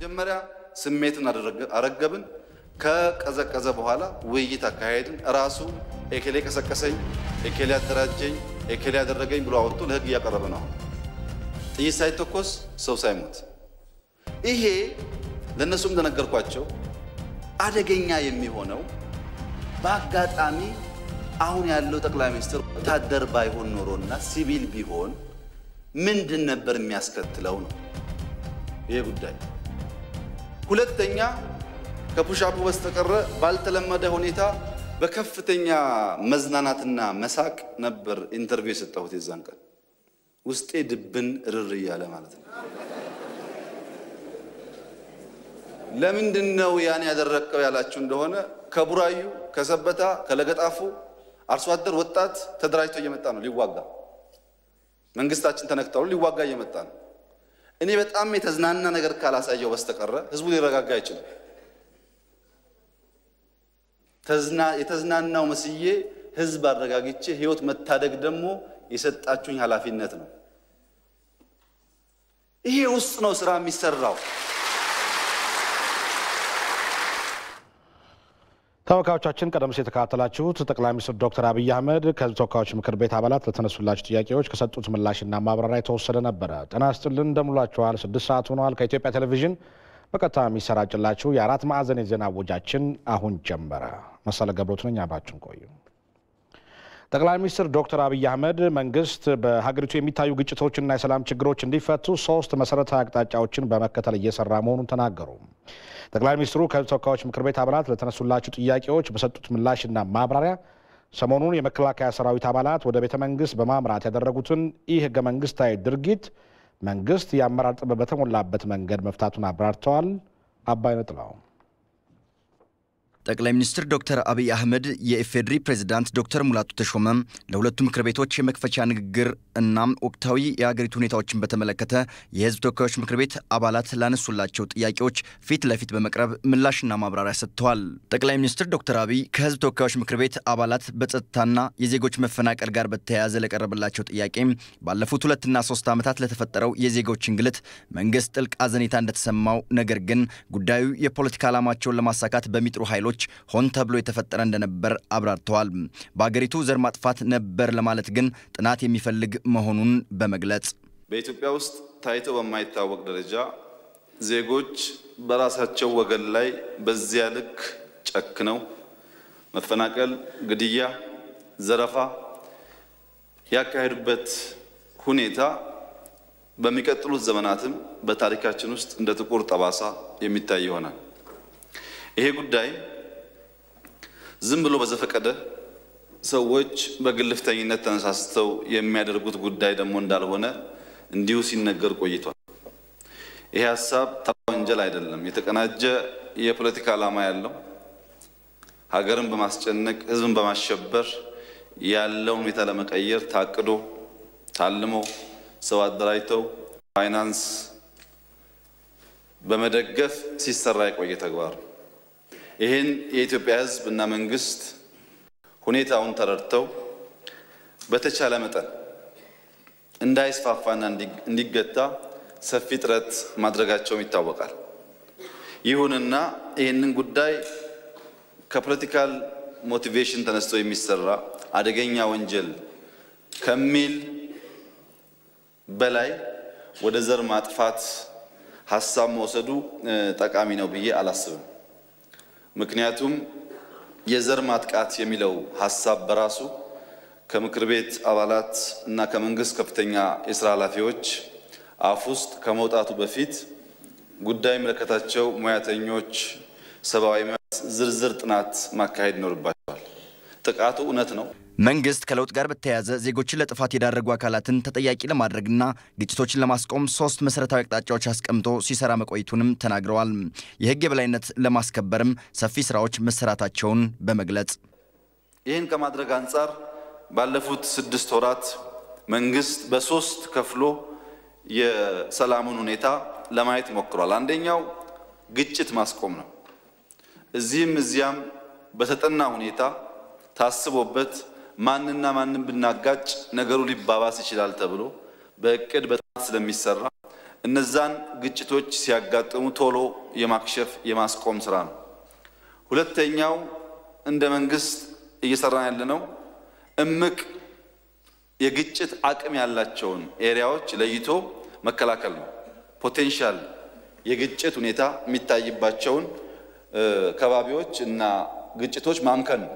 መጀመሪያ ስሜትን አረገብን ከቀዘቀዘ በኋላ ውይይት አካሄድን ራሱ ኤኬሌ ቀሰቀሰኝ ኤኬሌ አደራጀኝ ኤኬሌ ያደረገኝ ብሎ አወጡ ለህግ ያቀረበ ነው ጥይት ሳይተኮስ ሰው ሳይሞት ይሄ ለነሱም ተነገርኳቸው አደገኛ የሚሆነው በአጋጣሚ አሁን ያለው ጠቅላይ ሚኒስትር ወታደር ባይሆን ኖሮና ሲቪል ቢሆን ምንድን ነበር የሚያስከትለው ነው ይሄ ጉዳይ ሁለተኛ ከፑሻፑ በስተቀረ ባልተለመደ ሁኔታ በከፍተኛ መዝናናትና መሳቅ ነበር ኢንተርቪው የሰጠሁት የዛን ቀን ውስጤ ድብን እርር ያለ ማለት ነው ለምንድነው ያን ያደረከው ያላችሁ እንደሆነ ከቡራዩ ከሰበታ ከለገጣፉ አርሶ አደር ወጣት ተደራጅቶ እየመጣ ነው ሊዋጋ መንግስታችን ተነክተው ሊዋጋ እየመጣ ነው እኔ በጣም የተዝናና ነገር ካላሳየው በስተቀረ ህዝቡ ሊረጋጋ አይችልም የተዝናናው መስዬ ህዝብ አረጋግጬ ህይወት መታደግ ደግሞ የሰጣችሁኝ ኃላፊነት ነው ይሄ ውስጥ ነው ስራ የሚሰራው ተወካዮቻችን ቀደም ሲል ተከታተላችሁት ጠቅላይ ሚኒስትር ዶክተር አብይ አህመድ ከህዝብ ተወካዮች ምክር ቤት አባላት ለተነሱላቸው ጥያቄዎች ከሰጡት ምላሽና ማብራሪያ ተወሰደ ነበር ጤና ይስጥልን እንደምሏችኋል 6 ሰዓት ሆኗል ከኢትዮጵያ ቴሌቪዥን በቀጥታ የሚሰራጭላችሁ የአራት ማዕዘን የዜና ወጃችን አሁን ጀመረ መሰለ ገብሮት ነኝ አብራችሁን ቆዩ ጠቅላይ ሚኒስትር ዶክተር አብይ አህመድ መንግስት በሀገሪቱ የሚታዩ ግጭቶችና የሰላም ችግሮች እንዲፈቱ 3 መሰረታዊ አቅጣጫዎችን በመከተል እየሰራ መሆኑን ተናገሩ ጠቅላይ ሚኒስትሩ ከህዝብ ተወካዮች ምክር ቤት አባላት ለተነሱላቸው ጥያቄዎች በሰጡት ምላሽና ማብራሪያ ሰሞኑን የመከላከያ ሰራዊት አባላት ወደ ቤተ መንግስት በማምራት ያደረጉትን ህገ መንግስታዊ ድርጊት መንግስት የአመራር ጥበብ በተሞላበት መንገድ መፍታቱን አብራርተዋል አባይነጥላው ጠቅላይ ሚኒስትር ዶክተር አብይ አህመድ የኢፌድሪ ፕሬዝዳንት ዶክተር ሙላቱ ተሾመ ለሁለቱ ምክር ቤቶች የመክፈቻ ንግግር እና ወቅታዊ የሀገሪቱ ሁኔታዎችን በተመለከተ የህዝብ ተወካዮች ምክር ቤት አባላት ላነሱላቸው ጥያቄዎች ፊት ለፊት በመቅረብ ምላሽና ማብራሪያ ሰጥተዋል ጠቅላይ ሚኒስትር ዶክተር አብይ ከህዝብ ተወካዮች ምክር ቤት አባላት በጸጥታና የዜጎች መፈናቀል ጋር በተያያዘ ለቀረበላቸው ጥያቄ ባለፉት 2 እና 3 ዓመታት ለተፈጠረው የዜጎች እንግልት መንግስት ጥልቅ አዘኔታ እንደተሰማው ነገር ግን ጉዳዩ የፖለቲካ ዓላማቸውን ለማሳካት በሚጥሩ ኃይሎች ሆን ተብሎ የተፈጠረ እንደነበር አብራርተዋል በአገሪቱ ዘር ማጥፋት ነበር ለማለት ግን ጥናት የሚፈልግ መሆኑን በመግለጽ በኢትዮጵያ ውስጥ ታይቶ በማይታወቅ ደረጃ ዜጎች በራሳቸው ወገን ላይ በዚያ ልክ ጨክነው መፈናቀል ግድያ ዘረፋ ያካሄዱበት ሁኔታ በሚቀጥሉት ዘመናትም በታሪካችን ውስጥ እንደ ጥቁር ጠባሳ የሚታይ ይሆናል ይሄ ጉዳይ ዝም ብሎ በዘፈቀደ ሰዎች በግልፍተኝነት ተነሳስተው የሚያደርጉት ጉዳይ ደግሞ እንዳልሆነ እንዲሁ ሲነገር ቆይቷል ይሄ ሐሳብ ተወንጀል አይደለም የተቀናጀ የፖለቲካ ዓላማ ያለው ሀገርን በማስጨነቅ ህዝብን በማሸበር ያለውን ሁኔታ ለመቀየር ታቅዶ ታልሞ ሰው አደራጅተው ፋይናንስ በመደገፍ ሲሰራ የቆየ ተግባር ይሄን የኢትዮጵያ ህዝብ እና መንግስት ሁኔታውን ተረድተው በተቻለ መጠን እንዳይስፋፋና እንዲገታ ሰፊ ጥረት ማድረጋቸው ይታወቃል ይሁንና ይሄንን ጉዳይ ከፖለቲካል ሞቲቬሽን ተነስቶ የሚሰራ አደገኛ ወንጀል ከሚል በላይ ወደ ዘር ማጥፋት ሐሳብ መውሰዱ ጠቃሚ ነው ብዬ አላስብም ምክንያቱም የዘር ማጥቃት የሚለው ሐሳብ በራሱ ከምክር ቤት አባላት እና ከመንግስት ከፍተኛ የሥራ ኃላፊዎች አፍ ውስጥ ከመውጣቱ በፊት ጉዳይ መለከታቸው ሙያተኞች ሰብአዊ ዝርዝር ጥናት ማካሄድ ይኖርባቸዋል ጥቃቱ እውነት ነው መንግስት ከለውጥ ጋር በተያያዘ ዜጎችን ለጥፋት የዳረጉ አካላትን ተጠያቂ ለማድረግና ግጭቶችን ለማስቆም 3 መሰረታዊ አቅጣጫዎች አስቀምጦ ሲሰራ መቆየቱንም ተናግረዋል የህግ የበላይነት ለማስከበርም ሰፊ ስራዎች መሰራታቸውን በመግለጽ ይህን ከማድረግ አንፃር ባለፉት 6 ወራት መንግስት በ3 ከፍሎ የሰላሙን ሁኔታ ለማየት ሞክሯል አንደኛው ግጭት ማስቆም ነው እዚህም እዚያም በተጠና ሁኔታ ታስቦበት ማንና ማንን ብናጋጭ ነገሩ ሊባባስ ይችላል ተብሎ በእቅድ በጥናት ስለሚሰራ እነዛን ግጭቶች ሲያጋጥሙ ቶሎ የማክሸፍ የማስቆም ስራ ነው። ሁለተኛው እንደ መንግስት እየሰራን ያለነው እምቅ የግጭት አቅም ያላቸውን ኤሪያዎች ለይቶ መከላከል ነው። ፖቴንሻል የግጭት ሁኔታ የሚታይባቸውን ከባቢዎች እና ግጭቶች ማምከን ነው።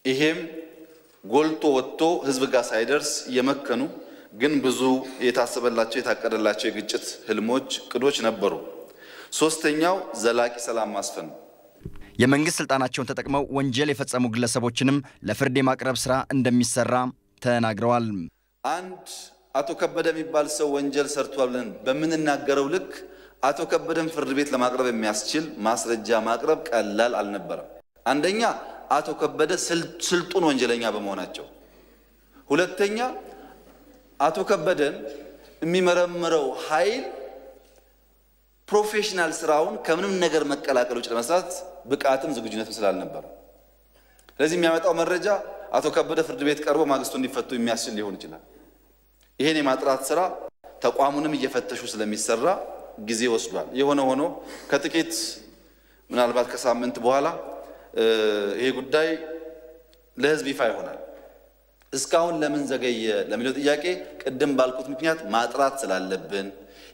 ይሄም ጎልቶ ወጥቶ ህዝብ ጋር ሳይደርስ የመከኑ ግን ብዙ የታሰበላቸው የታቀደላቸው የግጭት ህልሞች ቅዶች ነበሩ። ሶስተኛው ዘላቂ ሰላም ማስፈን ነው። የመንግስት ስልጣናቸውን ተጠቅመው ወንጀል የፈጸሙ ግለሰቦችንም ለፍርድ የማቅረብ ስራ እንደሚሰራ ተናግረዋል። አንድ አቶ ከበደ የሚባል ሰው ወንጀል ሰርቷል ብለን በምንናገረው ልክ አቶ ከበደን ፍርድ ቤት ለማቅረብ የሚያስችል ማስረጃ ማቅረብ ቀላል አልነበረም። አንደኛ አቶ ከበደ ስልጡን ወንጀለኛ በመሆናቸው፣ ሁለተኛ አቶ ከበደን የሚመረምረው ኃይል ፕሮፌሽናል ስራውን ከምንም ነገር መቀላቀል ውጭ ለመስራት ብቃትም ዝግጁነትም ስላልነበረ፣ ስለዚህ የሚያመጣው መረጃ አቶ ከበደ ፍርድ ቤት ቀርቦ ማግስቱ እንዲፈቱ የሚያስችል ሊሆን ይችላል። ይሄን የማጥራት ስራ ተቋሙንም እየፈተሹ ስለሚሰራ ጊዜ ወስዷል። የሆነ ሆኖ ከጥቂት ምናልባት ከሳምንት በኋላ ይሄ ጉዳይ ለህዝብ ይፋ ይሆናል። እስካሁን ለምን ዘገየ ለሚለው ጥያቄ ቅድም ባልኩት ምክንያት ማጥራት ስላለብን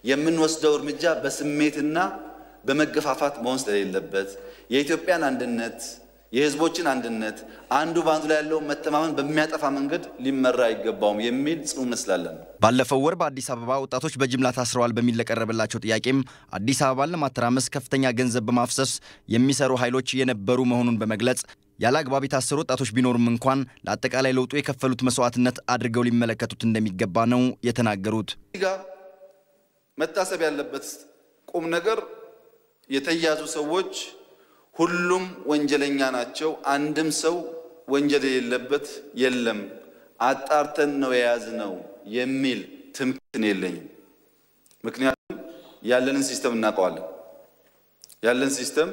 የምንወስደው እርምጃ በስሜትና በመገፋፋት መሆን ስለሌለበት የኢትዮጵያን አንድነት የህዝቦችን አንድነት አንዱ ባንዱ ላይ ያለው መተማመን በሚያጠፋ መንገድ ሊመራ አይገባውም የሚል ጽኑ መስላለን። ባለፈው ወር በአዲስ አበባ ወጣቶች በጅምላ ታስረዋል በሚል ለቀረበላቸው ጥያቄም አዲስ አበባን ለማተራመስ ከፍተኛ ገንዘብ በማፍሰስ የሚሰሩ ኃይሎች የነበሩ መሆኑን በመግለጽ ያለ አግባብ የታሰሩ ወጣቶች ቢኖርም እንኳን ለአጠቃላይ ለውጡ የከፈሉት መስዋዕትነት አድርገው ሊመለከቱት እንደሚገባ ነው የተናገሩት። መታሰብ ያለበት ቁም ነገር የተያዙ ሰዎች ሁሉም ወንጀለኛ ናቸው፣ አንድም ሰው ወንጀል የሌለበት የለም፣ አጣርተን ነው የያዝነው የሚል ትምክህት የለኝም። ምክንያቱም ያለንን ሲስተም እናውቀዋለን። ያለን ሲስተም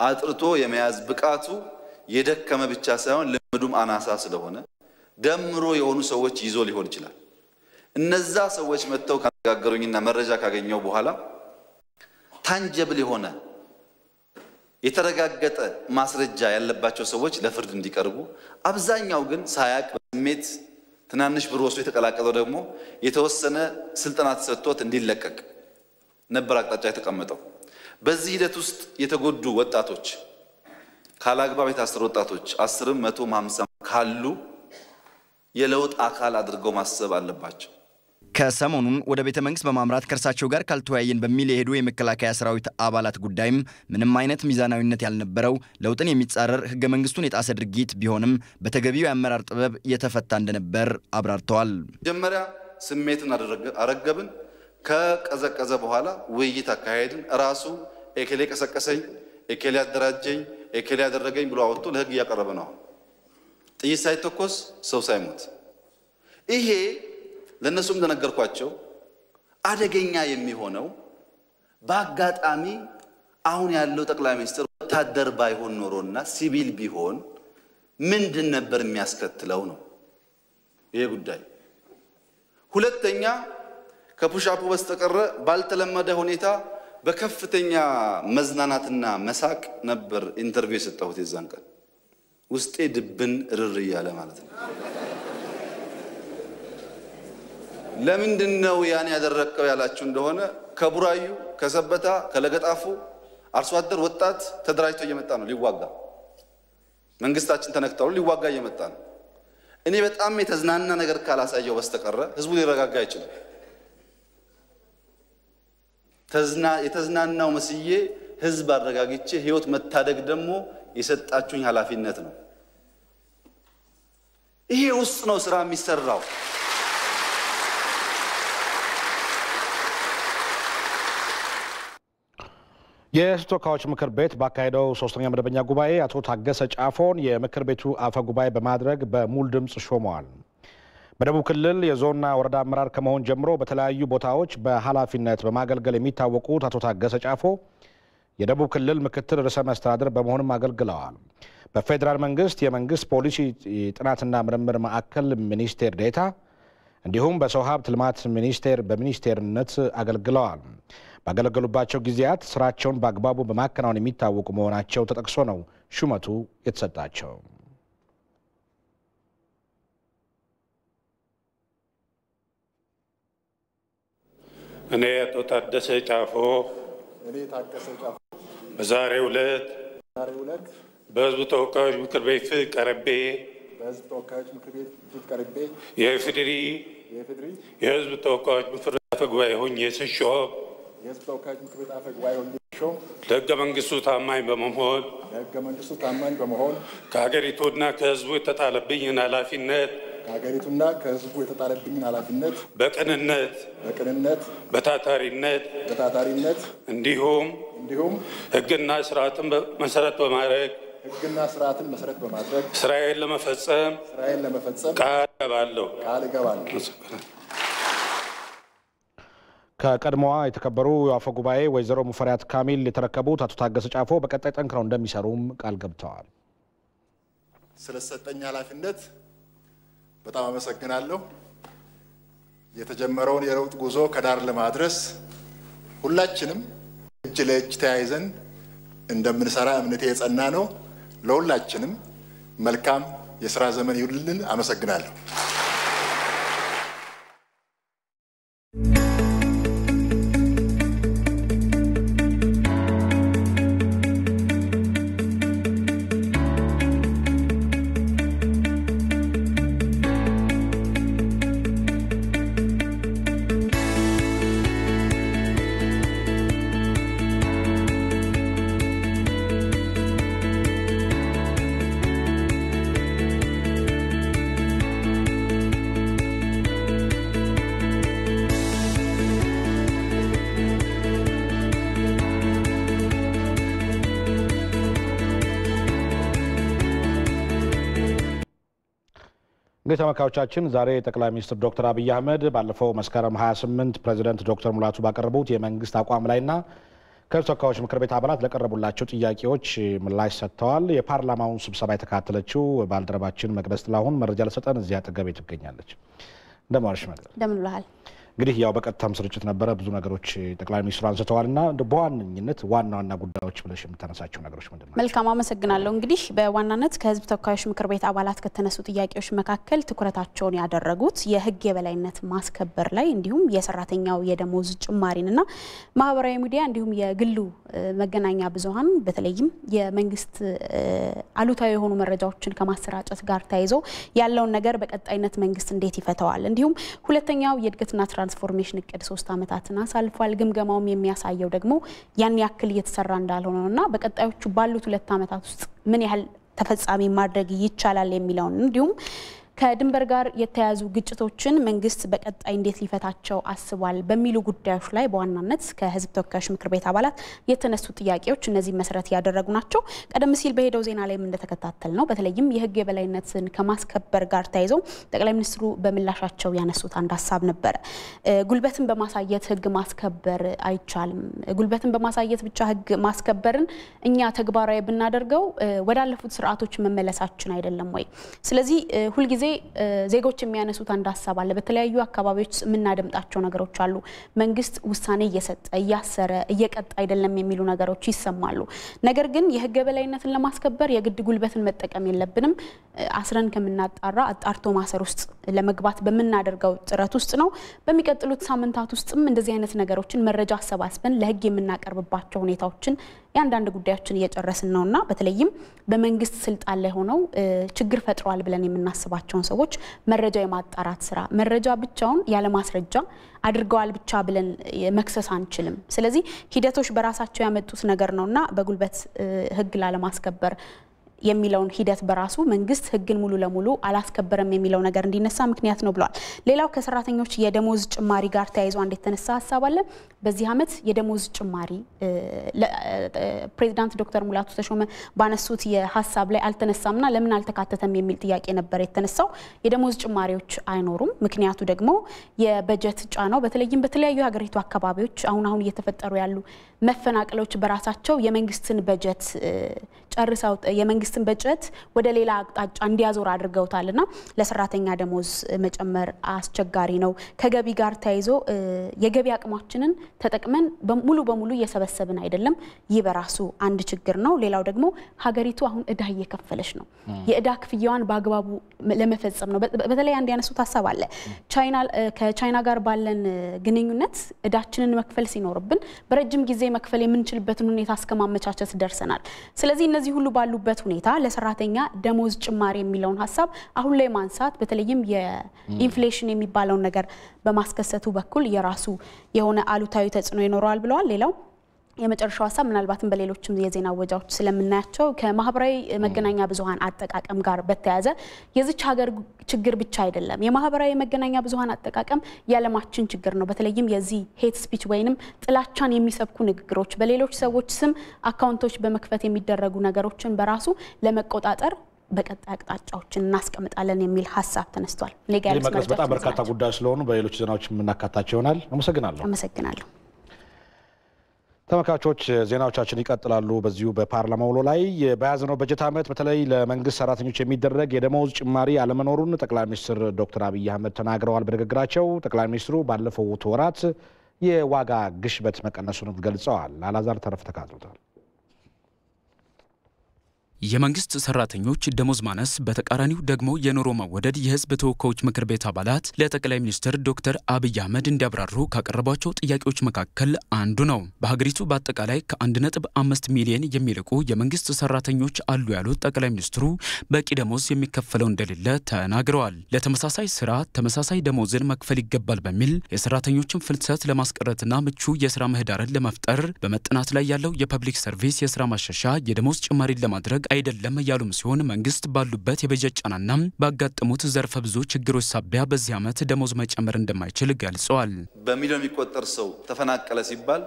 አጥርቶ የመያዝ ብቃቱ የደከመ ብቻ ሳይሆን ልምዱም አናሳ ስለሆነ ደምሮ የሆኑ ሰዎች ይዞ ሊሆን ይችላል። እነዛ ሰዎች መጥተው ካነጋገሩኝና መረጃ ካገኘው በኋላ ታንጀብል የሆነ የተረጋገጠ ማስረጃ ያለባቸው ሰዎች ለፍርድ እንዲቀርቡ፣ አብዛኛው ግን ሳያቅ በስሜት ትናንሽ ብር ወስዶ የተቀላቀለው ደግሞ የተወሰነ ስልጠና ተሰጥቶት እንዲለቀቅ ነበር አቅጣጫ የተቀመጠው። በዚህ ሂደት ውስጥ የተጎዱ ወጣቶች ካላግባብ የታሰሩ ወጣቶች 10 100 50 ካሉ የለውጥ አካል አድርገው ማሰብ አለባቸው። ከሰሞኑን ወደ ቤተ መንግስት በማምራት ከርሳቸው ጋር ካልተወያየን በሚል የሄዱ የመከላከያ ሰራዊት አባላት ጉዳይም ምንም አይነት ሚዛናዊነት ያልነበረው ለውጥን የሚጻረር ህገ መንግስቱን የጣሰ ድርጊት ቢሆንም በተገቢው የአመራር ጥበብ የተፈታ እንደነበር አብራርተዋል። መጀመሪያ ስሜትን አረገብን፣ ከቀዘቀዘ በኋላ ውይይት አካሄድን። ራሱ ኤኬሌ ቀሰቀሰኝ፣ ኤኬሌ አደራጀኝ፣ ኤኬሌ ያደረገኝ ብሎ አወጥቶ ለህግ እያቀረበ ነው። ጥይት ሳይተኮስ ሰው ሳይሞት ይሄ ለነሱም እንደነገርኳቸው አደገኛ የሚሆነው በአጋጣሚ አሁን ያለው ጠቅላይ ሚኒስትር ወታደር ባይሆን ኖሮና ሲቪል ቢሆን ምንድን ነበር የሚያስከትለው ነው ይሄ ጉዳይ። ሁለተኛ ከፑሻፑ በስተቀረ ባልተለመደ ሁኔታ በከፍተኛ መዝናናትና መሳቅ ነበር ኢንተርቪው የሰጠሁት። የዛን ቀን ውስጤ ድብን ርር እያለ ማለት ነው። ለምንድነው ያን ያደረከው ያላችሁ እንደሆነ ከቡራዩ ከሰበታ ከለገጣፉ አርሶ አደር ወጣት ተደራጅቶ እየመጣ ነው ሊዋጋ። መንግስታችን ተነክተው ሊዋጋ እየመጣ ነው። እኔ በጣም የተዝናና ነገር ካላሳየው በስተቀረ ህዝቡ ሊረጋጋ አይችልም። የተዝናናው መስዬ ህዝብ አረጋግጬ ህይወት መታደግ ደግሞ የሰጣችሁኝ ኃላፊነት ነው። ይሄ ውስጥ ነው ስራ የሚሰራው። የተወካዮች ምክር ቤት ባካሄደው 3ኛ መደበኛ ጉባኤ አቶ ታገሰ ጫፎን የምክር ቤቱ አፈ ጉባኤ በማድረግ በሙሉ ድምጽ ሾመዋል። በደቡብ ክልል የዞንና ወረዳ አመራር ከመሆን ጀምሮ በተለያዩ ቦታዎች በኃላፊነት በማገልገል የሚታወቁት አቶ ታገሰ ጫፎ የደቡብ ክልል ምክትል ርዕሰ መስተዳድር በመሆንም አገልግለዋል። በፌዴራል መንግስት የመንግስት ፖሊሲ ጥናትና ምርምር ማዕከል ሚኒስቴር ዴኤታ እንዲሁም በሰው ሀብት ልማት ሚኒስቴር በሚኒስቴርነት አገልግለዋል። ባገለገሉባቸው ጊዜያት ስራቸውን በአግባቡ በማከናወን የሚታወቁ መሆናቸው ተጠቅሶ ነው ሹመቱ የተሰጣቸው። እኔ አቶ ታደሰ ጫፎ በዛሬው ዕለት በሕዝብ ተወካዮች ምክር ቤት ቀርቤ የኢፌዴሪ የሕዝብ ተወካዮች ምክር ቤት አፈ ጉባኤ ሆኜ ስሾም ለሕገ መንግስቱ ታማኝ በመሆን ከሀገሪቱና ከሕዝቡ የተጣለብኝን ኃላፊነት በቅንነት በታታሪነት እንዲሁም ሕግና ስርዓትን መሰረት በማድረግ ስራዬን ለመፈጸም ቃል እገባለሁ። ከቀድሞዋ የተከበሩ የአፈ ጉባኤ ወይዘሮ ሙፈሪያት ካሚል የተረከቡት አቶ ታገሰ ጫፎ በቀጣይ ጠንክረው እንደሚሰሩም ቃል ገብተዋል። ስለሰጠኝ ኃላፊነት በጣም አመሰግናለሁ። የተጀመረውን የለውጥ ጉዞ ከዳር ለማድረስ ሁላችንም እጅ ለእጅ ተያይዘን እንደምንሰራ እምነቴ የጸና ነው። ለሁላችንም መልካም የሥራ ዘመን ይሁንልን። አመሰግናለሁ። እንግዲህ ተመልካቾቻችን ዛሬ ጠቅላይ ሚኒስትር ዶክተር አብይ አህመድ ባለፈው መስከረም 28 ፕሬዚዳንት ዶክተር ሙላቱ ባቀረቡት የመንግስት አቋም ላይና ከተወካዮች ምክር ቤት አባላት ለቀረቡላቸው ጥያቄዎች ምላሽ ሰጥተዋል። የፓርላማውን ስብሰባ የተካተለችው ባልደረባችን መቅደስ ጥላሁን መረጃ ለሰጠን እዚያ አጠገቤ ትገኛለች። እንደማርሽ መቅደስ እንደምን ብለሃል? እንግዲህ ያው በቀጥታም ስርጭት ነበረ ብዙ ነገሮች ጠቅላይ ሚኒስትሩ አንስተዋልና በዋነኝነት ዋና ጉዳዮች ብለሽ የምታነሳቸው ነገሮች ምንድነው? መልካም አመሰግናለሁ። እንግዲህ በዋናነት ከህዝብ ተወካዮች ምክር ቤት አባላት ከተነሱ ጥያቄዎች መካከል ትኩረታቸውን ያደረጉት የህግ የበላይነት ማስከበር ላይ እንዲሁም የሰራተኛው የደሞዝ ጭማሪንና ማህበራዊ ሚዲያ እንዲሁም የግሉ መገናኛ ብዙሃን በተለይም የመንግስት አሉታዊ የሆኑ መረጃዎችን ከማሰራጨት ጋር ተያይዞ ያለውን ነገር በቀጣይነት መንግስት እንዴት ይፈታዋል፣ እንዲሁም ሁለተኛው የእድገትና ትራንስፎርሜሽን እቅድ 3 ዓመታትን አሳልፏል። ግምገማውም የሚያሳየው ደግሞ ያን ያክል እየተሰራ እንዳልሆነና በቀጣዮቹ ባሉት 2 ዓመታት ውስጥ ምን ያህል ተፈጻሚ ማድረግ ይቻላል የሚለውን እንዲሁም ከድንበር ጋር የተያዙ ግጭቶችን መንግስት በቀጣይ እንዴት ሊፈታቸው አስቧል በሚሉ ጉዳዮች ላይ በዋናነት ከህዝብ ተወካዮች ምክር ቤት አባላት የተነሱ ጥያቄዎች እነዚህ መሰረት ያደረጉ ናቸው። ቀደም ሲል በሄደው ዜና ላይም እንደተከታተል ነው በተለይም የህግ የበላይነትን ከማስከበር ጋር ተያይዘው ጠቅላይ ሚኒስትሩ በምላሻቸው ያነሱት አንድ ሐሳብ ነበር። ጉልበትን በማሳየት ህግ ማስከበር አይቻልም። ጉልበትን በማሳየት ብቻ ህግ ማስከበርን እኛ ተግባራዊ ብናደርገው ወዳለፉት ስርዓቶች መመለሳችን አይደለም ወይ? ስለዚህ ሁሉ ጊዜ ዜጎች የሚያነሱት አንድ ሐሳብ አለ። በተለያዩ አካባቢዎች የምናደምጣቸው ነገሮች አሉ። መንግስት ውሳኔ እየሰጠ እያሰረ እየቀጣ አይደለም የሚሉ ነገሮች ይሰማሉ። ነገር ግን የህግ የበላይነትን ለማስከበር የግድ ጉልበትን መጠቀም የለብንም። አስረን ከምናጣራ አጣርቶ ማሰር ውስጥ ለመግባት በመናደርገው ጥረት ውስጥ ነው። በሚቀጥሉት ሳምንታት ውስጥም እንደዚህ አይነት ነገሮችን መረጃ አሰባስበን ለህግ የምናቀርብባቸው ሁኔታዎችን ያንዳንድ ጉዳዮችን እየጨረስን ነውና በተለይም በመንግስት ስልጣን ላይ ሆነው ችግር ፈጥሯል ብለን የምናስባቸውን ሰዎች መረጃ የማጣራት ስራ መረጃ ብቻውን ያለ ማስረጃ አድርገዋል ብቻ ብለን መክሰስ አንችልም። ስለዚህ ሂደቶች በራሳቸው ያመጡት ነገር ነውና በጉልበት ህግ ላለማስከበር የሚለውን ሂደት በራሱ መንግስት ህግን ሙሉ ለሙሉ አላስከበረም የሚለው ነገር እንዲነሳ ምክንያት ነው ብሏል። ሌላው ከሰራተኞች የደሞዝ ጭማሪ ጋር ተያይዞ አንድ የተነሳ ሐሳብ አለ። በዚህ ዓመት የደሞዝ ጭማሪ ፕሬዝዳንት ዶክተር ሙላቱ ተሾመ ባነሱት የሐሳብ ላይ አልተነሳምና ለምን አልተካተተም የሚል ጥያቄ ነበር የተነሳው። የደሞዝ ጭማሪዎች አይኖሩም። ምክንያቱ ደግሞ የበጀት ጫናው በተለይም በተለያዩ ሀገሪቱ አካባቢዎች አሁን እየተፈጠሩ ያሉ መፈናቀሎች በራሳቸው የመንግስትን በጀት ጨርሰው የመንግስት የመንግስትን በጀት ወደ ሌላ አቅጣጫ እንዲያዞር አድርገውታልና ለሰራተኛ ደሞዝ መጨመር አስቸጋሪ ነው። ከገቢ ጋር ተያይዞ የገቢ አቅማችንን ተጠቅመን ሙሉ በሙሉ እየሰበሰብን አይደለም። ይህ በራሱ አንድ ችግር ነው። ሌላው ደግሞ ሀገሪቱ አሁን እዳ እየከፈለች ነው። የእዳ ክፍያዋን በአግባቡ ለመፈጸም ነው። በተለይ አንድ ያነሱት ሐሳብ አለ። ከቻይና ጋር ባለን ግንኙነት እዳችንን መክፈል ሲኖርብን በረጅም ጊዜ መክፈል የምንችልበትን ሁኔታ እስከማመቻቸት ደርሰናል። ስለዚህ እነዚህ ሁሉ ባሉበት ሁኔታ ለሰራተኛ ደሞዝ ጭማሪ የሚለውን ሐሳብ አሁን ላይ ማንሳት በተለይም የኢንፍሌሽን የሚባለውን ነገር በማስከሰቱ በኩል የራሱ የሆነ አሉታዊ ተጽዕኖ ይኖረዋል ብለዋል። ሌላው የመጨረሻው ሐሳብ ምናልባትም በሌሎችም የዜና ወጃዎች ስለምናያቸው ከማህበራዊ መገናኛ ብዙሃን አጠቃቀም ጋር በተያያዘ የዚች ሀገር ችግር ብቻ አይደለም። የማህበራዊ መገናኛ ብዙሃን አጠቃቀም ያለማችን ችግር ነው። በተለይም የዚህ ሄት ስፒች ወይንም ጥላቻን የሚሰብኩ ንግግሮች በሌሎች ሰዎች ስም አካውንቶች በመክፈት የሚደረጉ ነገሮችን በራሱ ለመቆጣጠር በቀጣይ አቅጣጫዎችን እናስቀምጣለን የሚል ሐሳብ ተነስቷል። ለማቅረብ በጣም በርካታ ጉዳዮች ስለሆኑ በሌሎች ዜናዎች የምናካታቸው ይሆናል። አመሰግናለሁ። ተመልካቾች ዜናዎቻችን ይቀጥላሉ። በዚሁ በፓርላማው ላይ በያዝነው በጀት ዓመት በተለይ ለመንግስት ሰራተኞች የሚደረግ የደሞዝ ጭማሪ አለመኖሩን ጠቅላይ ሚኒስትር ዶክተር አብይ አህመድ ተናግረዋል። በንግግራቸው ጠቅላይ ሚኒስትሩ ባለፈው ወራት የዋጋ ግሽበት መቀነሱን ገልጸዋል። አላዛር ተረፍ ተካትሎታል። የመንግስት ሰራተኞች ደሞዝ ማነስ በተቃራኒው ደግሞ የኑሮ መወደድ የህዝብ ተወካዮች ምክር ቤት አባላት ለጠቅላይ ሚኒስትር ዶክተር አብይ አህመድ እንዲያብራሩ ካቀረቧቸው ጥያቄዎች መካከል አንዱ ነው። በሀገሪቱ በአጠቃላይ ከ1.5 ሚሊዮን የሚልቁ የመንግስት ሰራተኞች አሉ ያሉት ጠቅላይ ሚኒስትሩ በቂ ደሞዝ የሚከፈለው እንደሌለ ተናግረዋል። ለተመሳሳይ ስራ ተመሳሳይ ደሞዝን መክፈል ይገባል በሚል የሰራተኞችን ፍልሰት ለማስቀረትና ምቹ የስራ ምህዳርን ለመፍጠር በመጥናት ላይ ያለው የፐብሊክ ሰርቪስ የስራ ማሻሻያ የደሞዝ ጭማሪን ለማድረግ አይደለም ያሉም ሲሆን መንግስት ባሉበት የበጀት ጫናና ባጋጠሙት ዘርፈ ብዙ ችግሮች ሳቢያ በዚህ ዓመት ደሞዝ መጨመር እንደማይችል ገልጸዋል። በሚሊዮን የሚቆጠር ሰው ተፈናቀለ ሲባል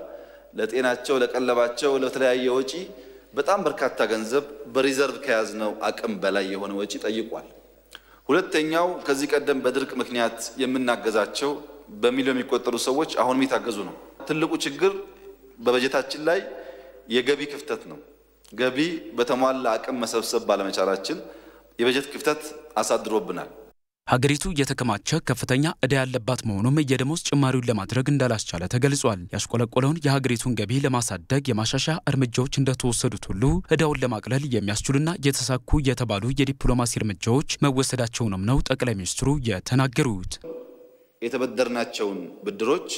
ለጤናቸው፣ ለቀለባቸው፣ ለተለያየ ወጪ በጣም በርካታ ገንዘብ በሪዘርቭ ከያዝነው አቅም በላይ የሆነ ወጪ ጠይቋል። ሁለተኛው ከዚህ ቀደም በድርቅ ምክንያት የምናገዛቸው በሚሊዮን የሚቆጠሩ ሰዎች አሁንም የታገዙ ነው። ትልቁ ችግር በበጀታችን ላይ የገቢ ክፍተት ነው። ገቢ በተሟላ አቅም መሰብሰብ ባለመቻላችን የበጀት ክፍተት አሳድሮብናል። ሀገሪቱ የተከማቸ ከፍተኛ ዕዳ ያለባት መሆኑም የደሞዝ ጭማሪውን ለማድረግ እንዳላስቻለ ተገልጿል። ያሽቆለቆለውን የሀገሪቱን ገቢ ለማሳደግ የማሻሻያ እርምጃዎች እንደተወሰዱት ሁሉ ዕዳውን ለማቅለል የሚያስችሉና የተሳኩ የተባሉ የዲፕሎማሲ እርምጃዎች መወሰዳቸውንም ነው ጠቅላይ ሚኒስትሩ የተናገሩት። የተበደርናቸውን ብድሮች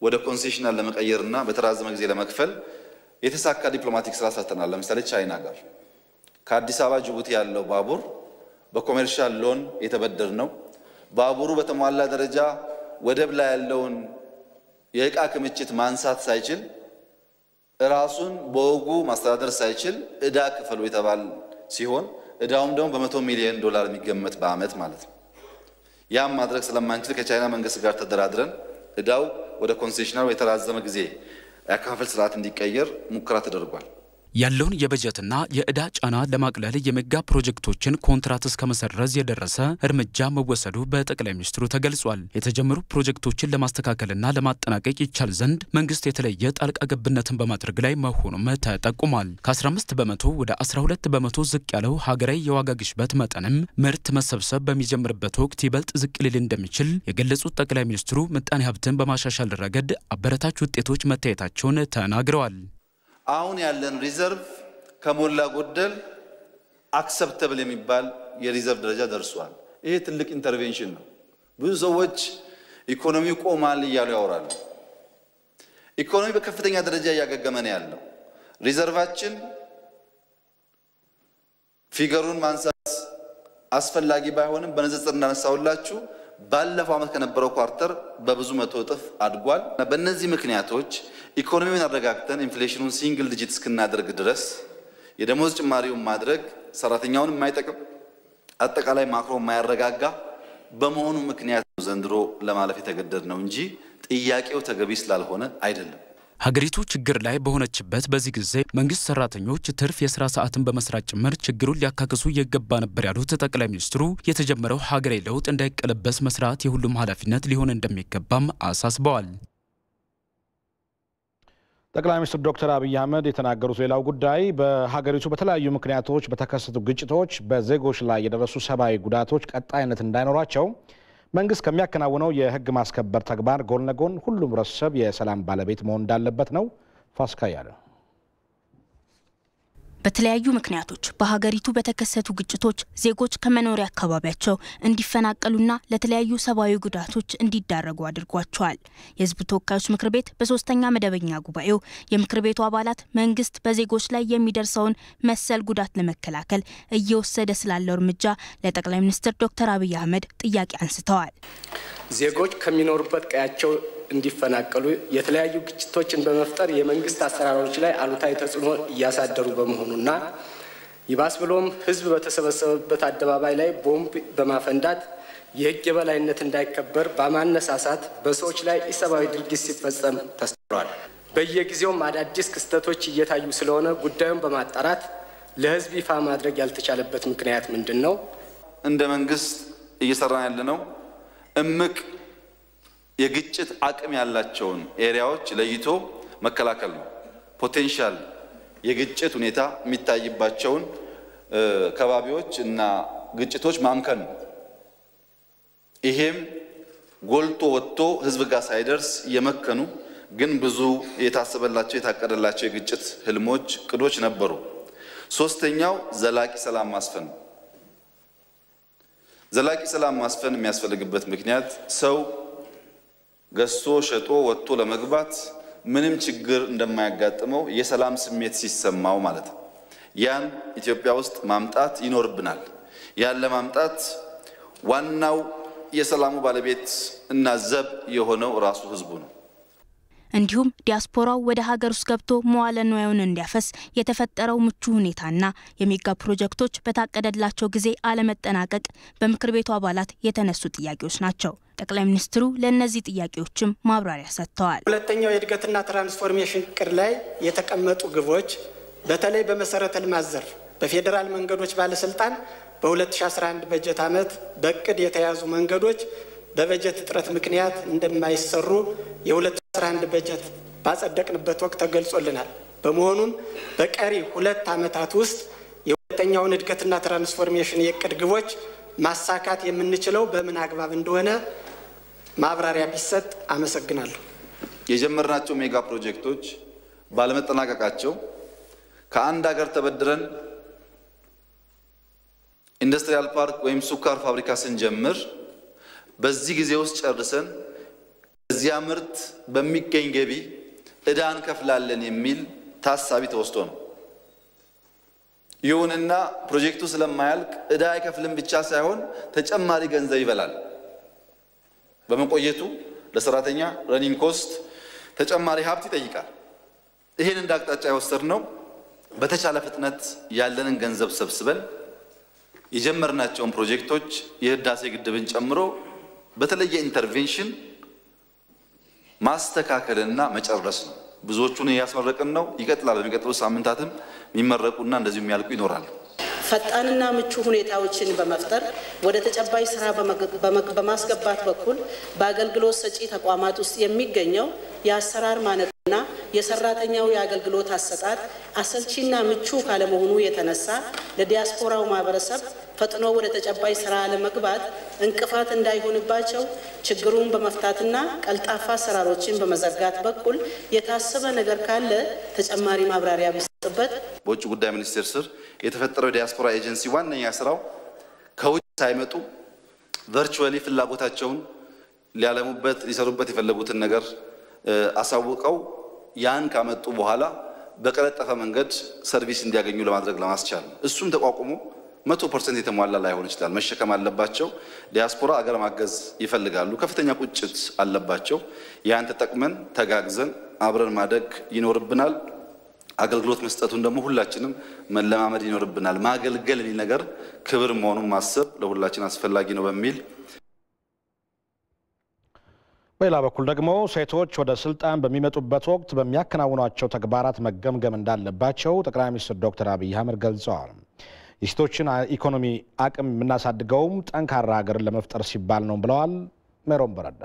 ወደ ኮንሴሽናል ለመቀየርና በተራዘመ ጊዜ ለመክፈል የተሳካ ዲፕሎማቲክ ስራ ሰርተናል። ለምሳሌ ቻይና ጋር ከአዲስ አበባ ጅቡቲ ያለው ባቡር በኮሜርሻል ሎን የተበደር ነው። ባቡሩ በተሟላ ደረጃ ወደብ ላይ ያለውን የእቃ ክምችት ማንሳት ሳይችል ራሱን በወጉ ማስተዳደር ሳይችል ዕዳ ክፈሉ የተባለ ሲሆን ዕዳውም ደግሞ በ100 ሚሊዮን ዶላር የሚገመት በአመት ማለት ነው። ያም ማድረግ ስለማንችል ከቻይና መንግስት ጋር ተደራድረን ዕዳው ወደ ኮንሴሽናል የተራዘመ ጊዜ ያካፈል ስርዓት እንዲቀየር ሙከራ ተደርጓል። ያለውን የበጀትና የዕዳ ጫና ለማቅለል የሜጋ ፕሮጀክቶችን ኮንትራት እስከ መሰረዝ የደረሰ እርምጃ መወሰዱ በጠቅላይ ሚኒስትሩ ተገልጿል። የተጀመሩ ፕሮጀክቶችን ለማስተካከልና ለማጠናቀቅ ይቻል ዘንድ መንግስት የተለየ ጣልቃ ገብነትን በማድረግ ላይ መሆኑም ተጠቁሟል። ከ15 በመቶ ወደ 12 በመቶ ዝቅ ያለው ሀገራዊ የዋጋ ግሽበት መጠንም ምርት መሰብሰብ በሚጀምርበት ወቅት ይበልጥ ዝቅ ሊል እንደሚችል የገለጹት ጠቅላይ ሚኒስትሩ ምጣኔ ሀብትን በማሻሻል ረገድ አበረታች ውጤቶች መታየታቸውን ተናግረዋል። አሁን ያለን ሪዘርቭ ከሞላ ጎደል አክሰፕተብል የሚባል የሪዘርቭ ደረጃ ደርሷል። ይሄ ትልቅ ኢንተርቬንሽን ነው። ብዙ ሰዎች ኢኮኖሚው ቆማል እያሉ ያወራሉ። ኢኮኖሚ በከፍተኛ ደረጃ እያገገመ ነው ያለው። ሪዘርቫችን ፊገሩን ማንሳት አስፈላጊ ባይሆንም በንጽጽር እንዳነሳውላችሁ ባለፈው ዓመት ከነበረው ኳርተር በብዙ መቶ እጥፍ አድጓል። በእነዚህ ምክንያቶች ኢኮኖሚውን አረጋግተን ኢንፍሌሽኑን ሲንግል ዲጂት እስክናደርግ ድረስ የደሞዝ ጭማሪውን ማድረግ ሰራተኛውን የማይጠቅም አጠቃላይ ማክሮ የማያረጋጋ በመሆኑ ምክንያት ዘንድሮ ለማለፍ የተገደድነው እንጂ ጥያቄው ተገቢ ስላልሆነ አይደለም። ሀገሪቱ ችግር ላይ በሆነችበት በዚህ ጊዜ መንግስት ሰራተኞች ትርፍ የስራ ሰዓትን በመስራት ጭምር ችግሩን ሊያካክሱ ይገባ ነበር ያሉት ጠቅላይ ሚኒስትሩ የተጀመረው ሀገራዊ ለውጥ እንዳይቀለበስ መስራት የሁሉም ኃላፊነት ሊሆን እንደሚገባም አሳስበዋል። ጠቅላይ ሚኒስትር ዶክተር አብይ አህመድ የተናገሩት ሌላው ጉዳይ በሀገሪቱ በተለያዩ ምክንያቶች በተከሰቱ ግጭቶች በዜጎች ላይ የደረሱ ሰብአዊ ጉዳቶች ቀጣይነት እንዳይኖራቸው መንግስት ከሚያከናውነው የህግ ማስከበር ተግባር ጎን ለጎን ሁሉም ህብረተሰብ የሰላም ባለቤት መሆን እንዳለበት ነው። ፋስካ ያለ በተለያዩ ምክንያቶች በሀገሪቱ በተከሰቱ ግጭቶች ዜጎች ከመኖሪያ አካባቢያቸው እንዲፈናቀሉና ለተለያዩ ሰብአዊ ጉዳቶች እንዲዳረጉ አድርጓቸዋል። የህዝብ ተወካዮች ምክር ቤት በሶስተኛ መደበኛ ጉባኤው የምክር ቤቱ አባላት መንግስት በዜጎች ላይ የሚደርሰውን መሰል ጉዳት ለመከላከል እየወሰደ ስላለው እርምጃ ለጠቅላይ ሚኒስትር ዶክተር አብይ አህመድ ጥያቄ አንስተዋል። ዜጎች ከሚኖሩበት ቀያቸው እንዲፈናቀሉ የተለያዩ ግጭቶችን በመፍጠር የመንግስት አሰራሮች ላይ አሉታዊ ተጽዕኖ እያሳደሩ በመሆኑና ይባስ ብሎም ህዝብ በተሰበሰበበት አደባባይ ላይ ቦምብ በማፈንዳት የህግ የበላይነት እንዳይከበር በማነሳሳት በሰዎች ላይ ኢሰብአዊ ድርጊት ሲፈጸም ተስተውሏል። በየጊዜውም አዳዲስ ክስተቶች እየታዩ ስለሆነ ጉዳዩን በማጣራት ለህዝብ ይፋ ማድረግ ያልተቻለበት ምክንያት ምንድነው? እንደ መንግስት እየሰራን ያለነው እምቅ የግጭት አቅም ያላቸውን ኤሪያዎች ለይቶ መከላከል ነው። ፖቴንሻል የግጭት ሁኔታ የሚታይባቸውን ከባቢዎች እና ግጭቶች ማምከን ነው። ይሄም ጎልቶ ወጥቶ ህዝብ ጋር ሳይደርስ የመከኑ ግን ብዙ የታሰበላቸው የታቀደላቸው የግጭት ህልሞች ቅዶች ነበሩ። ሶስተኛው ዘላቂ ሰላም ማስፈን ነው። ዘላቂ ሰላም ማስፈን የሚያስፈልግበት ምክንያት ሰው ገዝቶ ሸጦ ወጥቶ ለመግባት ምንም ችግር እንደማያጋጥመው የሰላም ስሜት ሲሰማው ማለት ነው። ያን ኢትዮጵያ ውስጥ ማምጣት ይኖርብናል። ያን ለማምጣት ዋናው የሰላሙ ባለቤት እና ዘብ የሆነው ራሱ ህዝቡ ነው። እንዲሁም ዲያስፖራው ወደ ሀገር ውስጥ ገብቶ መዋለ ንዋዩን እንዲያፈስ የተፈጠረው ምቹ ሁኔታና የሜጋ ፕሮጀክቶች በታቀደላቸው ጊዜ አለመጠናቀቅ በምክር ቤቱ አባላት የተነሱ ጥያቄዎች ናቸው። ጠቅላይ ሚኒስትሩ ለነዚህ ጥያቄዎችም ማብራሪያ ሰጥተዋል። ሁለተኛው የእድገትና ትራንስፎርሜሽን እቅድ ላይ የተቀመጡ ግቦች በተለይ በመሰረተ ልማት ዘርፍ በፌደራል መንገዶች ባለስልጣን በ2011 በጀት ዓመት በእቅድ የተያዙ መንገዶች በበጀት እጥረት ምክንያት እንደማይሰሩ የ2011 በጀት ባጸደቅንበት ወቅት ተገልጾልናል። በመሆኑም በቀሪ 2 ዓመታት ውስጥ የሁለተኛውን እድገትና ትራንስፎርሜሽን የእቅድ ግቦች ማሳካት የምንችለው በምን አግባብ እንደሆነ ማብራሪያ ቢሰጥ አመሰግናለሁ። የጀመርናቸው ሜጋ ፕሮጀክቶች ባለመጠናቀቃቸው ከአንድ ሀገር ተበድረን ኢንዱስትሪያል ፓርክ ወይም ሱካር ፋብሪካ ስንጀምር በዚህ ጊዜ ውስጥ ጨርሰን እዚያ ምርት በሚገኝ ገቢ ዕዳ እንከፍላለን የሚል ታሳቢ ተወስዶ ነው። ይሁንና ፕሮጀክቱ ስለማያልቅ ዕዳ አይከፍልም ብቻ ሳይሆን ተጨማሪ ገንዘብ ይበላል። በመቆየቱ ለሰራተኛ ረኒንግ ኮስት ተጨማሪ ሀብት ይጠይቃል። ይሄን እንዳቅጣጫ የወሰድነው በተቻለ ፍጥነት ያለንን ገንዘብ ሰብስበን የጀመርናቸውን ፕሮጀክቶች የህዳሴ ግድብን ጨምሮ በተለየ ኢንተርቬንሽን ማስተካከልና መጨረስ ነው። ብዙዎቹን ያስመረቅን ነው። ይቀጥላል። በሚቀጥሉ ሳምንታትም የሚመረቁና እንደዚሁ የሚያልቁ ይኖራሉ። ፈጣንና ምቹ ሁኔታዎችን በመፍጠር ወደ ተጨባጭ ስራ በማስገባት በኩል በአገልግሎት ሰጪ ተቋማት ውስጥ የሚገኘው የአሰራር ማነቆና የሰራተኛው የአገልግሎት አሰጣጥ አሰልቺና ምቹ ካለመሆኑ የተነሳ ለዲያስፖራው ማህበረሰብ ፈጥኖ ወደ ተጨባጭ ስራ ለመግባት እንቅፋት እንዳይሆንባቸው ችግሩን በመፍታትና ቀልጣፋ አሰራሮችን በመዘርጋት በኩል የታሰበ ነገር ካለ ተጨማሪ ማብራሪያ ቢሰጥበት። በውጭ ጉዳይ ሚኒስቴር ስር የተፈጠረው ዲያስፖራ ኤጀንሲ ዋነኛ ስራው ከውጭ ሳይመጡ ቨርቹዋሊ ፍላጎታቸውን ሊያለሙበት ሊሰሩበት የፈለጉትን ነገር አሳውቀው ያን ካመጡ በኋላ በቀለጠፈ መንገድ ሰርቪስ እንዲያገኙ ለማድረግ ለማስቻል እሱም ተቋቁሞ 100% የተሟላ ላይሆን ይችላል። መሸከም አለባቸው። ዲያስፖራ አገር ማገዝ ይፈልጋሉ። ከፍተኛ ቁጭት አለባቸው። ያን ተጠቅመን ተጋግዘን አብረን ማደግ ይኖርብናል። አገልግሎት መስጠቱን ደግሞ ሁላችንም መለማመድ ይኖርብናል። ማገልገል የሚል ነገር ክብር መሆኑን ማሰብ ለሁላችን አስፈላጊ ነው በሚል በሌላ በኩል ደግሞ ሴቶች ወደ ስልጣን በሚመጡበት ወቅት በሚያከናውኗቸው ተግባራት መገምገም እንዳለባቸው ጠቅላይ ሚኒስትር ዶክተር አብይ አህመድ ገልጸዋል። የሴቶችን ኢኮኖሚ አቅም የምናሳድገውም ጠንካራ ሀገርን ለመፍጠር ሲባል ነው ብለዋል። ሜሮን በረዳ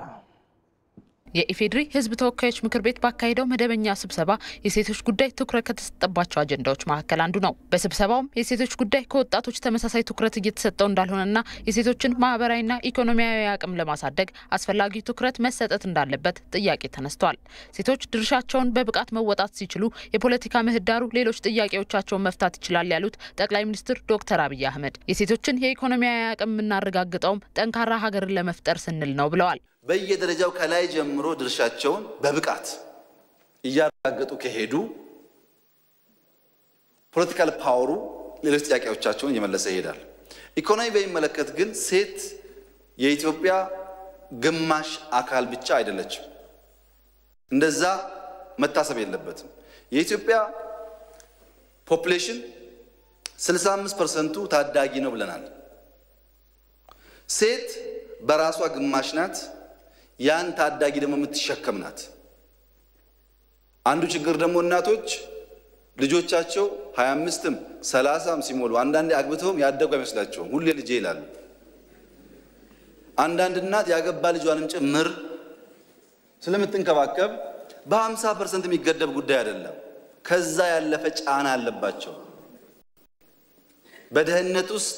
የኢፌድሪ ህዝብ ተወካዮች ምክር ቤት ባካሄደው መደበኛ ስብሰባ የሴቶች ጉዳይ ትኩረት ከተሰጠባቸው አጀንዳዎች መካከል አንዱ ነው። በስብሰባውም የሴቶች ጉዳይ ከወጣቶች ተመሳሳይ ትኩረት እየተሰጠው እንዳልሆነና የሴቶችን ማህበራዊና ኢኮኖሚያዊ አቅም ለማሳደግ አስፈላጊ ትኩረት መሰጠት እንዳለበት ጥያቄ ተነስቷል። ሴቶች ድርሻቸውን በብቃት መወጣት ሲችሉ የፖለቲካ ምህዳሩ ሌሎች ጥያቄዎቻቸውን መፍታት ይችላል ያሉት ጠቅላይ ሚኒስትር ዶክተር አብይ አህመድ የሴቶችን የኢኮኖሚያዊ አቅም የምናረጋግጠውም ጠንካራ ሀገርን ለመፍጠር ስንል ነው ብለዋል። በየደረጃው ከላይ ጀምሮ ድርሻቸውን በብቃት እያረጋገጡ ከሄዱ ፖለቲካል ፓወሩ ሌሎች ጥያቄዎቻቸውን እየመለሰ ይሄዳል። ኢኮኖሚ በሚመለከት ግን ሴት የኢትዮጵያ ግማሽ አካል ብቻ አይደለችም። እንደዛ መታሰብ የለበትም። የኢትዮጵያ ፖፑሌሽን 65% ታዳጊ ነው ብለናል። ሴት በራሷ ግማሽ ናት። ያን ታዳጊ ደግሞ የምትሸከም ናት። አንዱ ችግር ደግሞ እናቶች ልጆቻቸው 25ም 30ም ሲሞሉ አንዳንዴ አግብተውም ያደጉ አይመስላቸውም። ሁሌ ልጄ ይላሉ። አንዳንድ እናት ያገባ ልጇንም ጭምር ስለምትንከባከብ በ50% የሚገደብ ጉዳይ አይደለም። ከዛ ያለፈ ጫና አለባቸው። በደህንነት ውስጥ